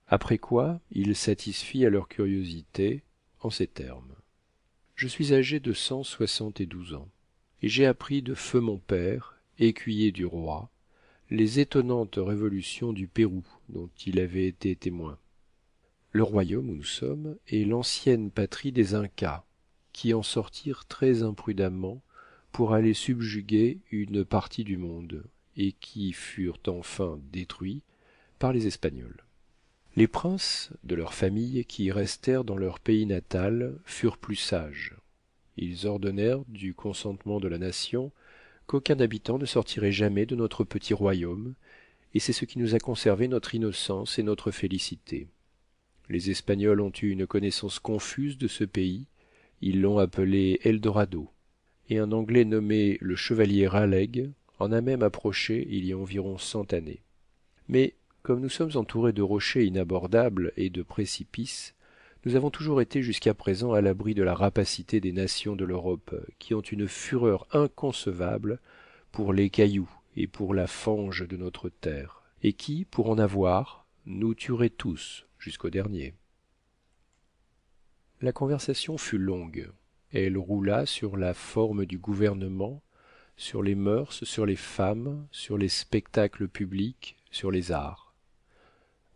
après quoi il satisfit à leur curiosité en ces termes. Je suis âgé de 172 ans, et j'ai appris de feu mon père, écuyer du roi, les étonnantes révolutions du Pérou dont il avait été témoin. Le royaume où nous sommes est l'ancienne patrie des Incas, qui en sortirent très imprudemment pour aller subjuguer une partie du monde, et qui furent enfin détruits par les Espagnols. Les princes de leur famille qui restèrent dans leur pays natal furent plus sages. Ils ordonnèrent, du consentement de la nation, qu'aucun habitant ne sortirait jamais de notre petit royaume, et c'est ce qui nous a conservé notre innocence et notre félicité. Les Espagnols ont eu une connaissance confuse de ce pays, ils l'ont appelé Eldorado, et un Anglais nommé le chevalier Raleigh en a même approché il y a environ 100 années. Mais, comme nous sommes entourés de rochers inabordables et de précipices, nous avons toujours été jusqu'à présent à l'abri de la rapacité des nations de l'Europe, qui ont une fureur inconcevable pour les cailloux et pour la fange de notre terre, et qui, pour en avoir, nous tueraient tous jusqu'au dernier. La conversation fut longue. Elle roula sur la forme du gouvernement, sur les mœurs, sur les femmes, sur les spectacles publics, sur les arts.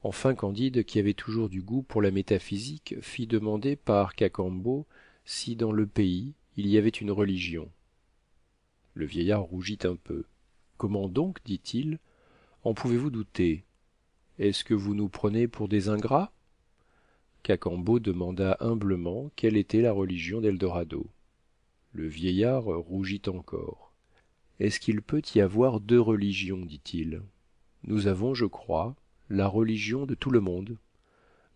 Enfin Candide, qui avait toujours du goût pour la métaphysique, fit demander par Cacambo si dans le pays il y avait une religion. Le vieillard rougit un peu. Comment donc, dit-il, en pouvez-vous douter? Est-ce que vous nous prenez pour des ingrats? Cacambo demanda humblement quelle était la religion d'Eldorado. Le vieillard rougit encore. Est-ce qu'il peut y avoir deux religions, dit-il. Nous avons, je crois, la religion de tout le monde.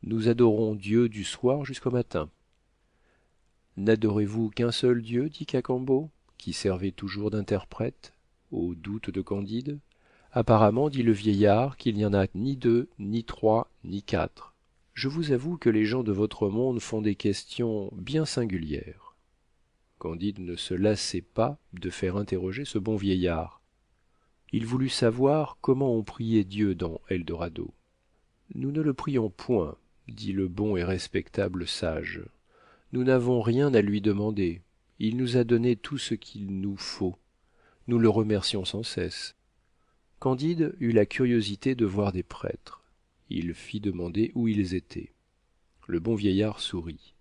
Nous adorons Dieu du soir jusqu'au matin. N'adorez-vous qu'un seul Dieu, dit Cacambo, qui servait toujours d'interprète aux doutes de Candide. Apparemment, dit le vieillard, qu'il n'y en a ni deux, ni trois, ni quatre. Je vous avoue que les gens de votre monde font des questions bien singulières. Candide ne se lassait pas de faire interroger ce bon vieillard. Il voulut savoir comment on priait Dieu dans Eldorado. Nous ne le prions point, dit le bon et respectable sage. Nous n'avons rien à lui demander. Il nous a donné tout ce qu'il nous faut. Nous le remercions sans cesse. Candide eut la curiosité de voir des prêtres. Il fit demander où ils étaient. Le bon vieillard sourit.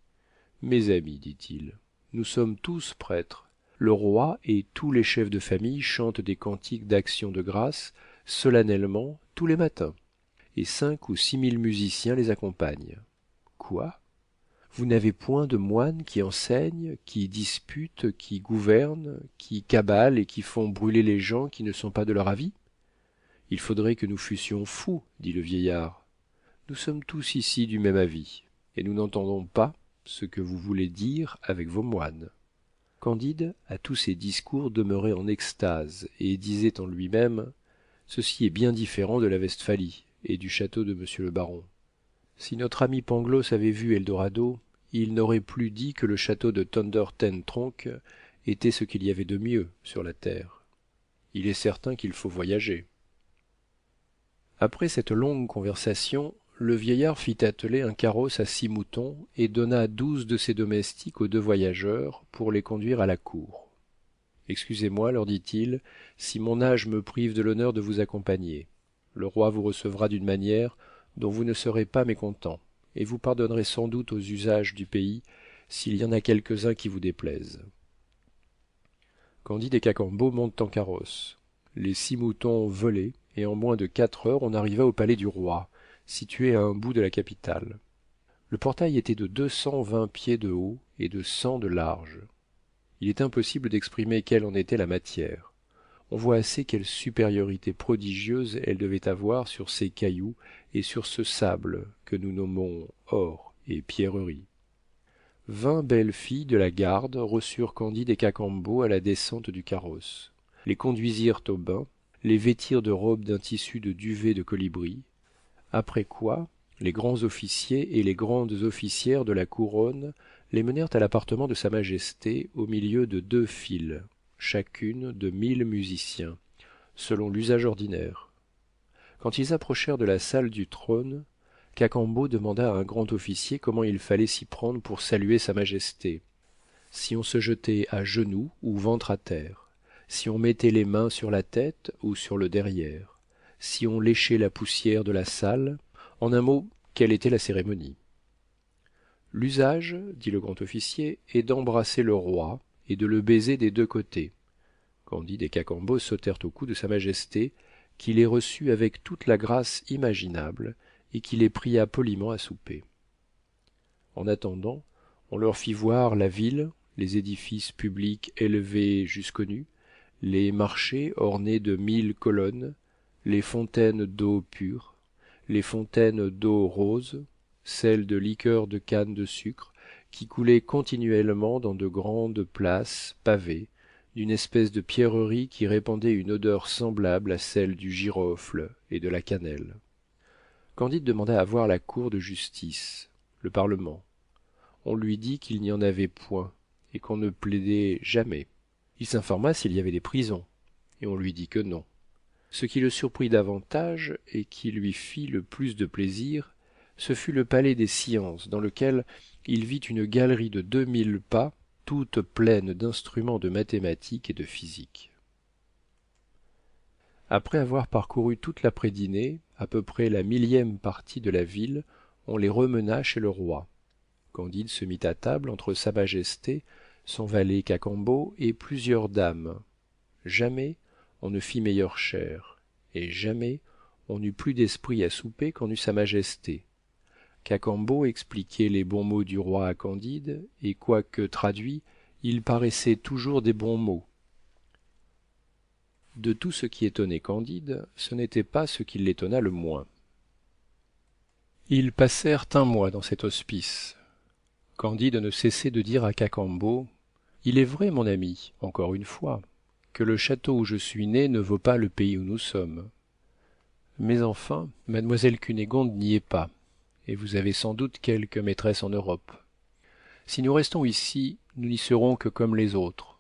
Mes amis, dit-il, nous sommes tous prêtres. Le roi et tous les chefs de famille chantent des cantiques d'action de grâce solennellement tous les matins, et 5 ou 6 000 musiciens les accompagnent. Quoi? Vous n'avez point de moines qui enseignent, qui disputent, qui gouvernent, qui cabalent et qui font brûler les gens qui ne sont pas de leur avis? Il faudrait que nous fussions fous, dit le vieillard. Nous sommes tous ici du même avis, et nous n'entendons pas ce que vous voulez dire avec vos moines. Candide, à tous ces discours, demeurait en extase, et disait en lui-même « Ceci est bien différent de la Westphalie et du château de monsieur le baron. Si notre ami Pangloss avait vu Eldorado, il n'aurait plus dit que le château de Thunder Ten Tronckh était ce qu'il y avait de mieux sur la terre. Il est certain qu'il faut voyager. » Après cette longue conversation, le vieillard fit atteler un carrosse à 6 moutons et donna 12 de ses domestiques aux 2 voyageurs pour les conduire à la cour. Excusez-moi, leur dit-il, si mon âge me prive de l'honneur de vous accompagner. Le roi vous recevra d'une manière dont vous ne serez pas mécontent, et vous pardonnerez sans doute aux usages du pays s'il y en a quelques-uns qui vous déplaisent. Candide et Cacambo montent en carrosse. Les 6 moutons volaient, et en moins de 4 heures on arriva au palais du roi, situé à un bout de la capitale. Le portail était de 220 pieds de haut et de 100 de large. Il est impossible d'exprimer quelle en était la matière. on voit assez quelle supériorité prodigieuse elle devait avoir sur ces cailloux et sur ce sable que nous nommons or et pierreries. 20 belles filles de la garde reçurent Candide et Cacambo à la descente du carrosse, les conduisirent au bain, les vêtirent de robes d'un tissu de duvet de colibri, après quoi les grands officiers et les grandes officières de la couronne les menèrent à l'appartement de Sa Majesté au milieu de 2 files, chacune de 1000 musiciens, selon l'usage ordinaire. Quand ils approchèrent de la salle du trône, Cacambo demanda à un grand officier comment il fallait s'y prendre pour saluer Sa Majesté, si on se jetait à genoux ou ventre à terre, si on mettait les mains sur la tête ou sur le derrière, si on léchait la poussière de la salle, en un mot, quelle était la cérémonie. L'usage, dit le grand officier, est d'embrasser le roi et de le baiser des 2 côtés. Candide et Cacambo sautèrent au cou de Sa Majesté, qui les reçut avec toute la grâce imaginable et qui les pria poliment à souper. En attendant, on leur fit voir la ville, les édifices publics élevés jusqu'aux nues, les marchés ornés de 1000 colonnes, les fontaines d'eau pure, les fontaines d'eau rose, celles de liqueur de canne de sucre, qui coulaient continuellement dans de grandes places pavées, d'une espèce de pierreries qui répandait une odeur semblable à celle du girofle et de la cannelle. Candide demanda à voir la cour de justice, le parlement. On lui dit qu'il n'y en avait point, et qu'on ne plaidait jamais. Il s'informa s'il y avait des prisons, et on lui dit que non. Ce qui le surprit davantage, et qui lui fit le plus de plaisir, ce fut le palais des sciences, dans lequel il vit une galerie de 2000 pas, toute pleine d'instruments de mathématiques et de physique. Après avoir parcouru toute l'après-dînée, à peu près la 1000e partie de la ville, on les remena chez le roi. Candide se mit à table entre Sa Majesté, son valet Cacambo et plusieurs dames. Jamais on ne fit meilleure chère, et jamais on n'eut plus d'esprit à souper qu'en eut Sa Majesté. Cacambo expliquait les bons mots du roi à Candide, et quoique traduits, il paraissait toujours des bons mots. De tout ce qui étonnait Candide, ce n'était pas ce qui l'étonna le moins. Ils passèrent un mois dans cet hospice. Candide ne cessait de dire à Cacambo: « Il est vrai, mon ami, encore une fois, que le château où je suis né ne vaut pas le pays où nous sommes. Mais enfin, mademoiselle Cunégonde n'y est pas, et vous avez sans doute quelque maîtresse en Europe. Si nous restons ici, nous n'y serons que comme les autres,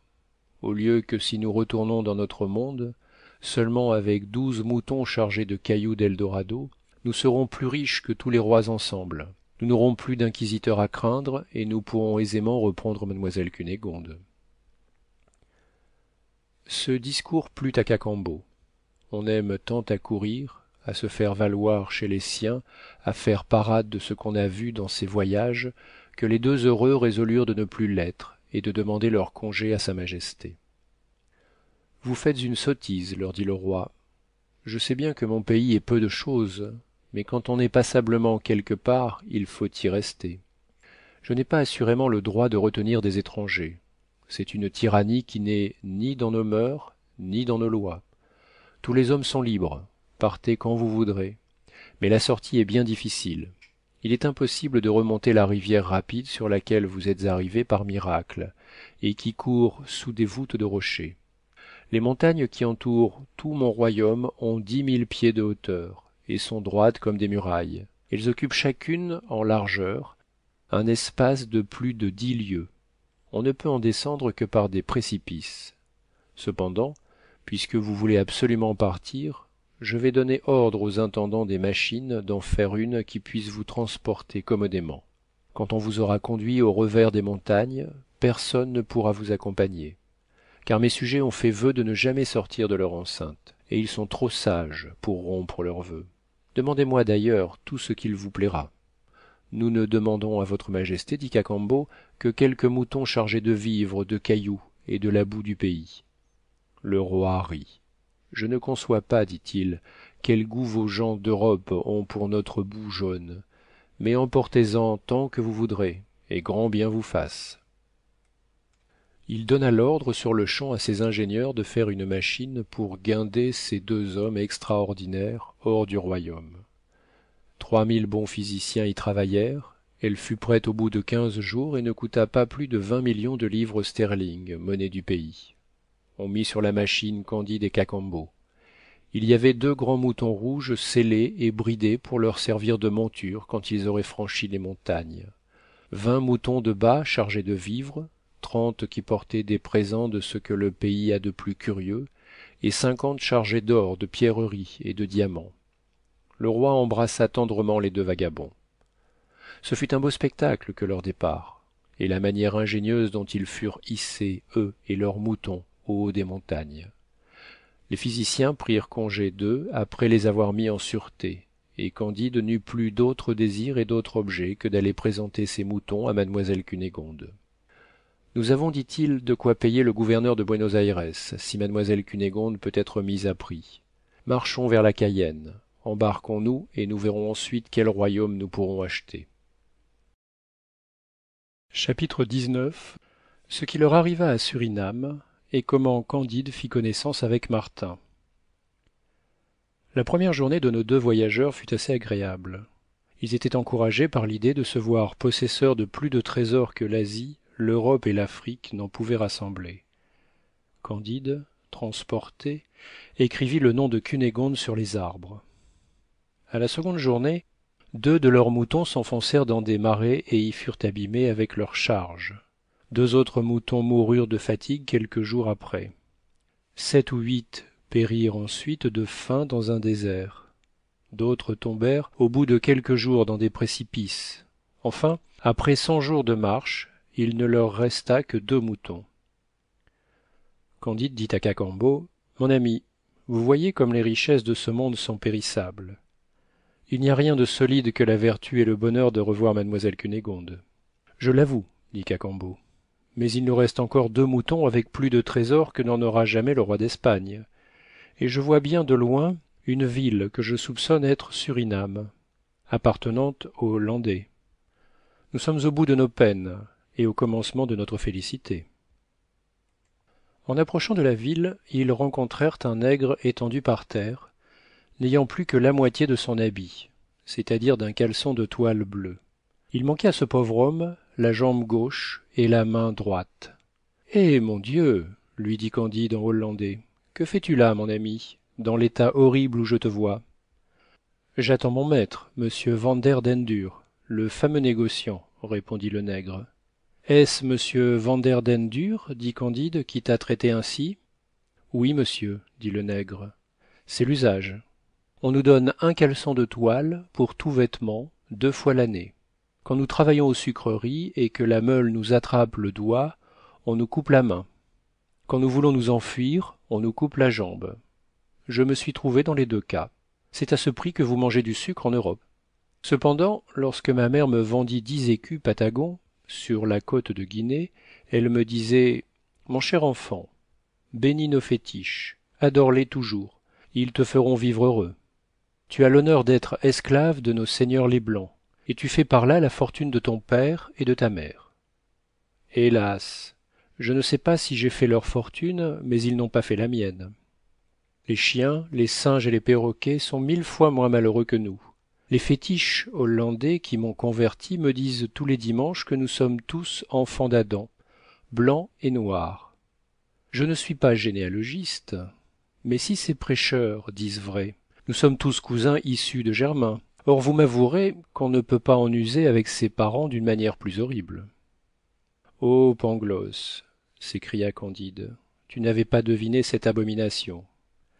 au lieu que si nous retournons dans notre monde, seulement avec 12 moutons chargés de cailloux d'Eldorado, nous serons plus riches que tous les rois ensemble. Nous n'aurons plus d'inquisiteurs à craindre, et nous pourrons aisément reprendre mademoiselle Cunégonde. » Ce discours plut à Cacambo. On aime tant à courir, à se faire valoir chez les siens, à faire parade de ce qu'on a vu dans ses voyages, que les 2 heureux résolurent de ne plus l'être et de demander leur congé à Sa Majesté. « Vous faites une sottise, leur dit le roi. Je sais bien que mon pays est peu de chose, mais quand on est passablement quelque part, il faut y rester. Je n'ai pas assurément le droit de retenir des étrangers. C'est une tyrannie qui n'est ni dans nos mœurs, ni dans nos lois. Tous les hommes sont libres, partez quand vous voudrez, mais la sortie est bien difficile. Il est impossible de remonter la rivière rapide sur laquelle vous êtes arrivés par miracle, et qui court sous des voûtes de rochers. Les montagnes qui entourent tout mon royaume ont 10 000 pieds de hauteur, et sont droites comme des murailles. Elles occupent chacune, en largeur, un espace de plus de 10 lieues. On ne peut en descendre que par des précipices. Cependant, puisque vous voulez absolument partir, je vais donner ordre aux intendants des machines d'en faire une qui puisse vous transporter commodément. Quand on vous aura conduit au revers des montagnes, personne ne pourra vous accompagner, car mes sujets ont fait vœu de ne jamais sortir de leur enceinte, et ils sont trop sages pour rompre leurs vœux. Demandez-moi d'ailleurs tout ce qu'il vous plaira. Nous ne demandons à votre majesté, dit Cacambo, que quelques moutons chargés de vivres, de cailloux et de la boue du pays. Le roi rit. Je ne conçois pas, dit-il, quel goût vos gens d'Europe ont pour notre boue jaune, mais emportez-en tant que vous voudrez, et grand bien vous fasse. Il donna l'ordre sur-le-champ à ses ingénieurs de faire une machine pour guinder ces 2 hommes extraordinaires hors du royaume. 3000 bons physiciens y travaillèrent. Elle fut prête au bout de 15 jours et ne coûta pas plus de 20 millions de livres sterling, monnaie du pays. On mit sur la machine Candide et Cacambo. Il y avait 2 grands moutons rouges sellés et bridés pour leur servir de monture quand ils auraient franchi les montagnes. 20 moutons de bât chargés de vivres, 30 qui portaient des présents de ce que le pays a de plus curieux, et 50 chargés d'or, de pierreries et de diamants. Le roi embrassa tendrement les 2 vagabonds. Ce fut un beau spectacle que leur départ, et la manière ingénieuse dont ils furent hissés, eux et leurs moutons, au haut des montagnes. Les physiciens prirent congé d'eux après les avoir mis en sûreté, et Candide n'eut plus d'autre désir et d'autre objet que d'aller présenter ses moutons à mademoiselle Cunégonde. Nous avons, dit-il, de quoi payer le gouverneur de Buenos Aires, si mademoiselle Cunégonde peut être mise à prix. Marchons vers la Cayenne, embarquons-nous et nous verrons ensuite quel royaume nous pourrons acheter. Chapitre 19. Ce qui leur arriva à Surinam et comment Candide fit connaissance avec Martin. La première journée de nos 2 voyageurs fut assez agréable. Ils étaient encouragés par l'idée de se voir possesseurs de plus de trésors que l'Asie, l'Europe et l'Afrique n'en pouvaient rassembler. Candide, transporté, écrivit le nom de Cunégonde sur les arbres. À la seconde journée, 2 de leurs moutons s'enfoncèrent dans des marais et y furent abîmés avec leurs charges. 2 autres moutons moururent de fatigue quelques jours après. 7 ou 8 périrent ensuite de faim dans un désert. D'autres tombèrent au bout de quelques jours dans des précipices. Enfin, après 100 jours de marche, il ne leur resta que 2 moutons. Candide dit à Cacambo, « Mon ami, vous voyez comme les richesses de ce monde sont périssables. Il n'y a rien de solide que la vertu et le bonheur de revoir mademoiselle Cunégonde. » « Je l'avoue, dit Cacambo, mais il nous reste encore 2 moutons avec plus de trésors que n'en aura jamais le roi d'Espagne. Et je vois bien de loin une ville que je soupçonne être Surinam, appartenant aux Hollandais. Nous sommes au bout de nos peines et au commencement de notre félicité. » En approchant de la ville, ils rencontrèrent un nègre étendu par terre, n'ayant plus que la moitié de son habit, c'est-à-dire d'un caleçon de toile bleue. Il manquait à ce pauvre homme la jambe gauche et la main droite. « Eh mon Dieu !» lui dit Candide en hollandais, « que fais-tu là, mon ami, dans l'état horrible où je te vois ?»« J'attends mon maître, monsieur Vanderdendur, le fameux négociant, » répondit le nègre. « Est-ce monsieur Vanderdendur, dit Candide, qui t'a traité ainsi ?»« Oui, monsieur, dit le nègre. C'est l'usage. On nous donne un caleçon de toile pour tout vêtement 2 fois l'année. Quand nous travaillons aux sucreries et que la meule nous attrape le doigt, on nous coupe la main. Quand nous voulons nous enfuir, on nous coupe la jambe. Je me suis trouvé dans les 2 cas. C'est à ce prix que vous mangez du sucre en Europe. Cependant, lorsque ma mère me vendit 10 écus Patagons, sur la côte de Guinée, elle me disait « Mon cher enfant, bénis nos fétiches, adore-les toujours, ils te feront vivre heureux. Tu as l'honneur d'être esclave de nos seigneurs les Blancs, et tu fais par là la fortune de ton père et de ta mère. Hélas, je ne sais pas si j'ai fait leur fortune, mais ils n'ont pas fait la mienne. Les chiens, les singes et les perroquets sont 1000 fois moins malheureux que nous. Les fétiches hollandais qui m'ont converti me disent tous les dimanches que nous sommes tous enfants d'Adam, blancs et noirs. Je ne suis pas généalogiste, mais si ces prêcheurs disent vrai, nous sommes tous cousins issus de Germain. Or vous m'avouerez qu'on ne peut pas en user avec ses parents d'une manière plus horrible. »« Oh, Pangloss, s'écria Candide, tu n'avais pas deviné cette abomination.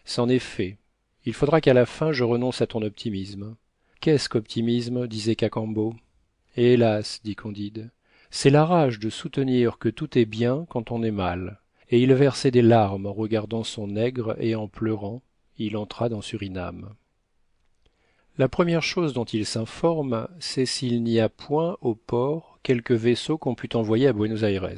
C'en est fait. Il faudra qu'à la fin je renonce à ton optimisme. »« Qu'est-ce qu'optimisme » disait Cacambo. « Hélas, dit Candide, c'est la rage de soutenir que tout est bien quand on est mal. » Et il versait des larmes en regardant son nègre et en pleurant, il entra dans Surinam. La première chose dont il s'informe, c'est s'il n'y a point au port quelque vaisseau qu'on pût envoyer à Buenos Aires.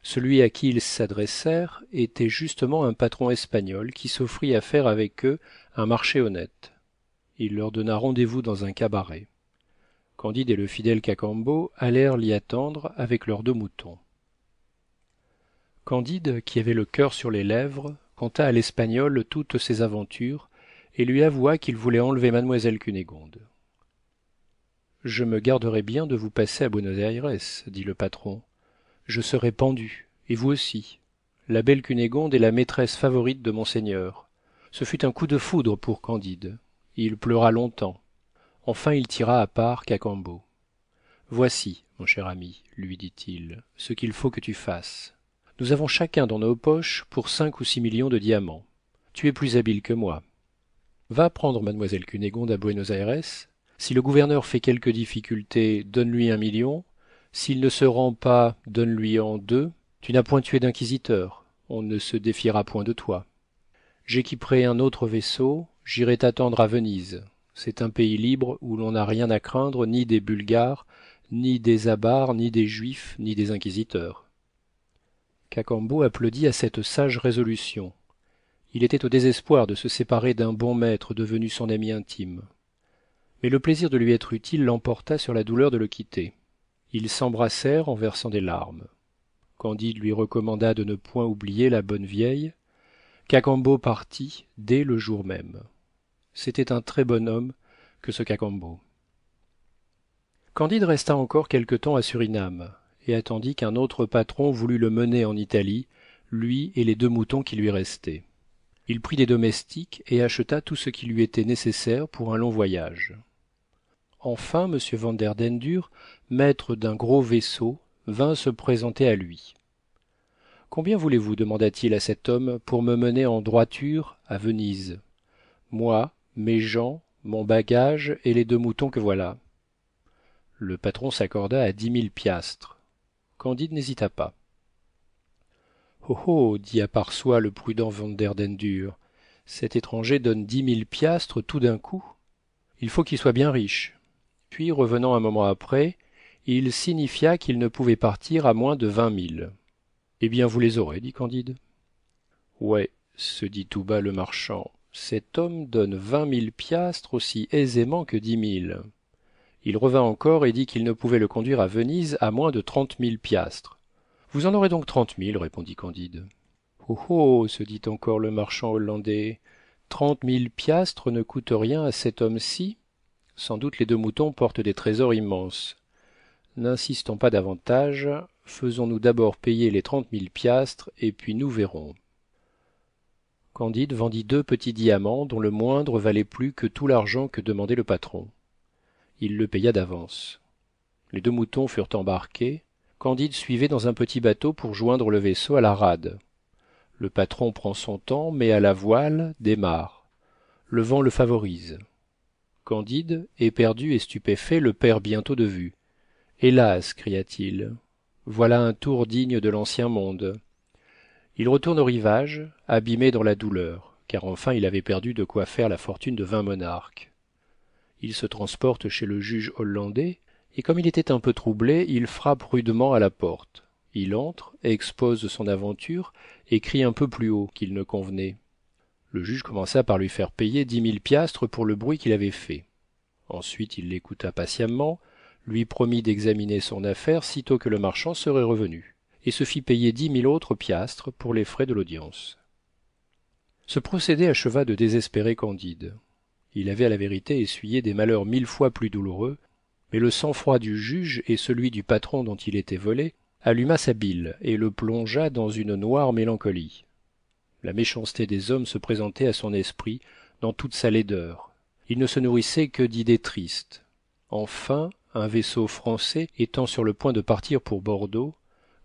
Celui à qui ils s'adressèrent était justement un patron espagnol qui s'offrit à faire avec eux un marché honnête. Il leur donna rendez-vous dans un cabaret. Candide et le fidèle Cacambo allèrent l'y attendre avec leurs 2 moutons. Candide, qui avait le cœur sur les lèvres, conta à l'Espagnol toutes ses aventures et lui avoua qu'il voulait enlever mademoiselle Cunégonde. Je me garderai bien de vous passer à Buenos Aires, dit le patron. Je serai pendu, et vous aussi. La belle Cunégonde est la maîtresse favorite de monseigneur. Ce fut un coup de foudre pour Candide. Il pleura longtemps. Enfin il tira à part Cacambo. Voici, mon cher ami, lui dit-il, ce qu'il faut que tu fasses. Nous avons chacun dans nos poches pour 5 ou 6 millions de diamants. Tu es plus habile que moi. Va prendre mademoiselle Cunégonde à Buenos Aires. Si le gouverneur fait quelque difficulté, donne-lui 1 million. S'il ne se rend pas, donne-lui en 2. Tu n'as point tué d'inquisiteur. On ne se défiera point de toi. J'équiperai un autre vaisseau. J'irai t'attendre à Venise. C'est un pays libre où l'on n'a rien à craindre ni des Bulgares, ni des Abares, ni des Juifs, ni des inquisiteurs. Cacambo applaudit à cette sage résolution. Il était au désespoir de se séparer d'un bon maître devenu son ami intime. Mais le plaisir de lui être utile l'emporta sur la douleur de le quitter. Ils s'embrassèrent en versant des larmes. Candide lui recommanda de ne point oublier la bonne vieille. Cacambo partit dès le jour même. C'était un très bon homme que ce Cacambo. Candide resta encore quelque temps à Surinam et attendit qu'un autre patron voulût le mener en Italie, lui et les 2 moutons qui lui restaient. Il prit des domestiques et acheta tout ce qui lui était nécessaire pour un long voyage. Enfin M. Vanderdendur, maître d'un gros vaisseau, vint se présenter à lui. Combien voulez-vous, demanda-t-il à cet homme, pour me mener en droiture à Venise, moi, mes gens, mon bagage et les 2 moutons que voilà. Le patron s'accorda à 10 000 piastres. Candide n'hésita pas. Oh oh, dit à part soi le prudent Vanderdendur, cet étranger donne 10 000 piastres tout d'un coup. Il faut qu'il soit bien riche. Puis, revenant un moment après, il signifia qu'il ne pouvait partir à moins de 20 000. Eh bien, vous les aurez, dit Candide. Ouais, se dit tout bas le marchand, cet homme donne 20 000 piastres aussi aisément que 10 000. Il revint encore et dit qu'il ne pouvait le conduire à Venise à moins de 30 000 piastres. Vous en aurez donc 30 000, répondit Candide. Oh oh, se dit encore le marchand hollandais, 30 000 piastres ne coûtent rien à cet homme-ci. Sans doute les 2 moutons portent des trésors immenses. N'insistons pas davantage, faisons-nous d'abord payer les 30 000 piastres, et puis nous verrons. Candide vendit 2 petits diamants, dont le moindre valait plus que tout l'argent que demandait le patron. Il le paya d'avance. Les 2 moutons furent embarqués. Candide suivait dans un petit bateau pour joindre le vaisseau à la rade. Le patron prend son temps, met à la voile, démarre. Le vent le favorise. Candide, éperdu et stupéfait, le perd bientôt de vue. Hélas, cria-t-il, voilà un tour digne de l'ancien monde. Il retourne au rivage, abîmé dans la douleur, car enfin il avait perdu de quoi faire la fortune de 20 monarques. Il se transporte chez le juge hollandais, et comme il était un peu troublé, il frappe rudement à la porte. Il entre, expose son aventure, et crie un peu plus haut qu'il ne convenait. Le juge commença par lui faire payer 10 000 piastres pour le bruit qu'il avait fait. Ensuite il l'écouta patiemment, lui promit d'examiner son affaire sitôt que le marchand serait revenu, et se fit payer 10 000 autres piastres pour les frais de l'audience. Ce procédé acheva de désespérer Candide. Il avait à la vérité essuyé des malheurs 1000 fois plus douloureux, mais le sang-froid du juge et celui du patron dont il était volé alluma sa bile et le plongea dans une noire mélancolie. La méchanceté des hommes se présentait à son esprit dans toute sa laideur. Il ne se nourrissait que d'idées tristes. Enfin, un vaisseau français étant sur le point de partir pour Bordeaux,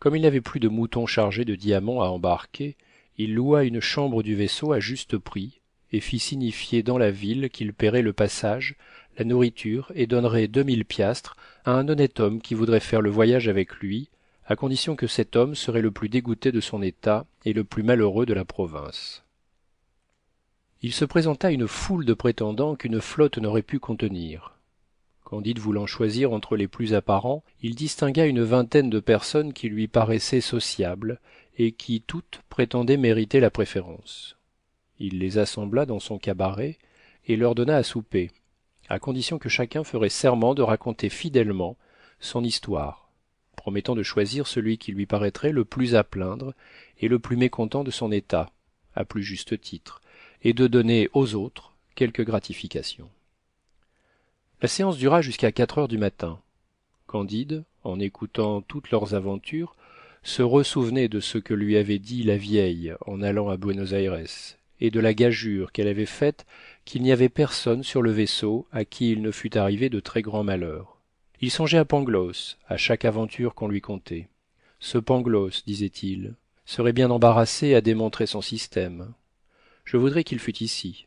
comme il n'avait plus de moutons chargés de diamants à embarquer, il loua une chambre du vaisseau à juste prix et fit signifier dans la ville qu'il paierait le passage, la nourriture et donnerait 2 000 piastres à un honnête homme qui voudrait faire le voyage avec lui, à condition que cet homme serait le plus dégoûté de son état et le plus malheureux de la province. Il se présenta une foule de prétendants qu'une flotte n'aurait pu contenir. Candide voulant choisir entre les plus apparents, il distingua une vingtaine de personnes qui lui paraissaient sociables et qui toutes prétendaient mériter la préférence. Il les assembla dans son cabaret et leur donna à souper, à condition que chacun ferait serment de raconter fidèlement son histoire, promettant de choisir celui qui lui paraîtrait le plus à plaindre et le plus mécontent de son état, à plus juste titre, et de donner aux autres quelque gratification. La séance dura jusqu'à 4 heures du matin. Candide, en écoutant toutes leurs aventures, se ressouvenait de ce que lui avait dit la vieille en allant à Buenos Aires, et de la gageure qu'elle avait faite qu'il n'y avait personne sur le vaisseau à qui il ne fût arrivé de très grands malheurs. Il songeait à Pangloss, à chaque aventure qu'on lui contait. Ce Pangloss, disait-il, serait bien embarrassé à démontrer son système. Je voudrais qu'il fût ici.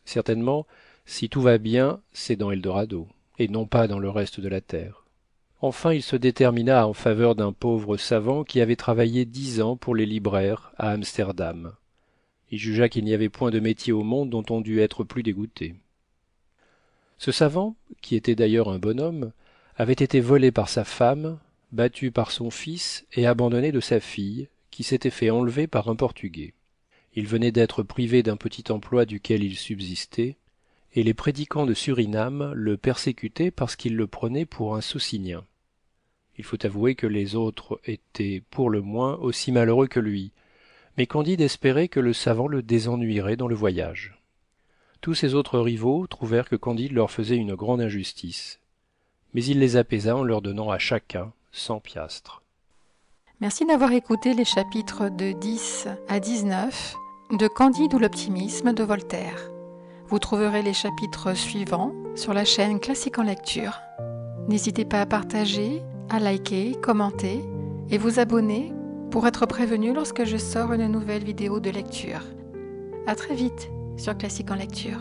Certainement, si tout va bien, c'est dans Eldorado, et non pas dans le reste de la terre. Enfin, il se détermina en faveur d'un pauvre savant qui avait travaillé 10 ans pour les libraires à Amsterdam. Il jugea qu'il n'y avait point de métier au monde dont on dût être plus dégoûté. Ce savant, qui était d'ailleurs un bonhomme, avait été volé par sa femme, battu par son fils et abandonné de sa fille, qui s'était fait enlever par un Portugais. Il venait d'être privé d'un petit emploi duquel il subsistait, et les prédicants de Surinam le persécutaient parce qu'ils le prenaient pour un Socinien. Il faut avouer que les autres étaient pour le moins aussi malheureux que lui, mais Candide espérait que le savant le désennuierait dans le voyage. Tous ses autres rivaux trouvèrent que Candide leur faisait une grande injustice, mais il les apaisa en leur donnant à chacun 100 piastres. Merci d'avoir écouté les chapitres de 10 à 19 de Candide ou l'optimisme de Voltaire. Vous trouverez les chapitres suivants sur la chaîne Classique en lecture. N'hésitez pas à partager, à liker, commenter et vous abonner pour être prévenu lorsque je sors une nouvelle vidéo de lecture. À très vite sur Classique en lecture.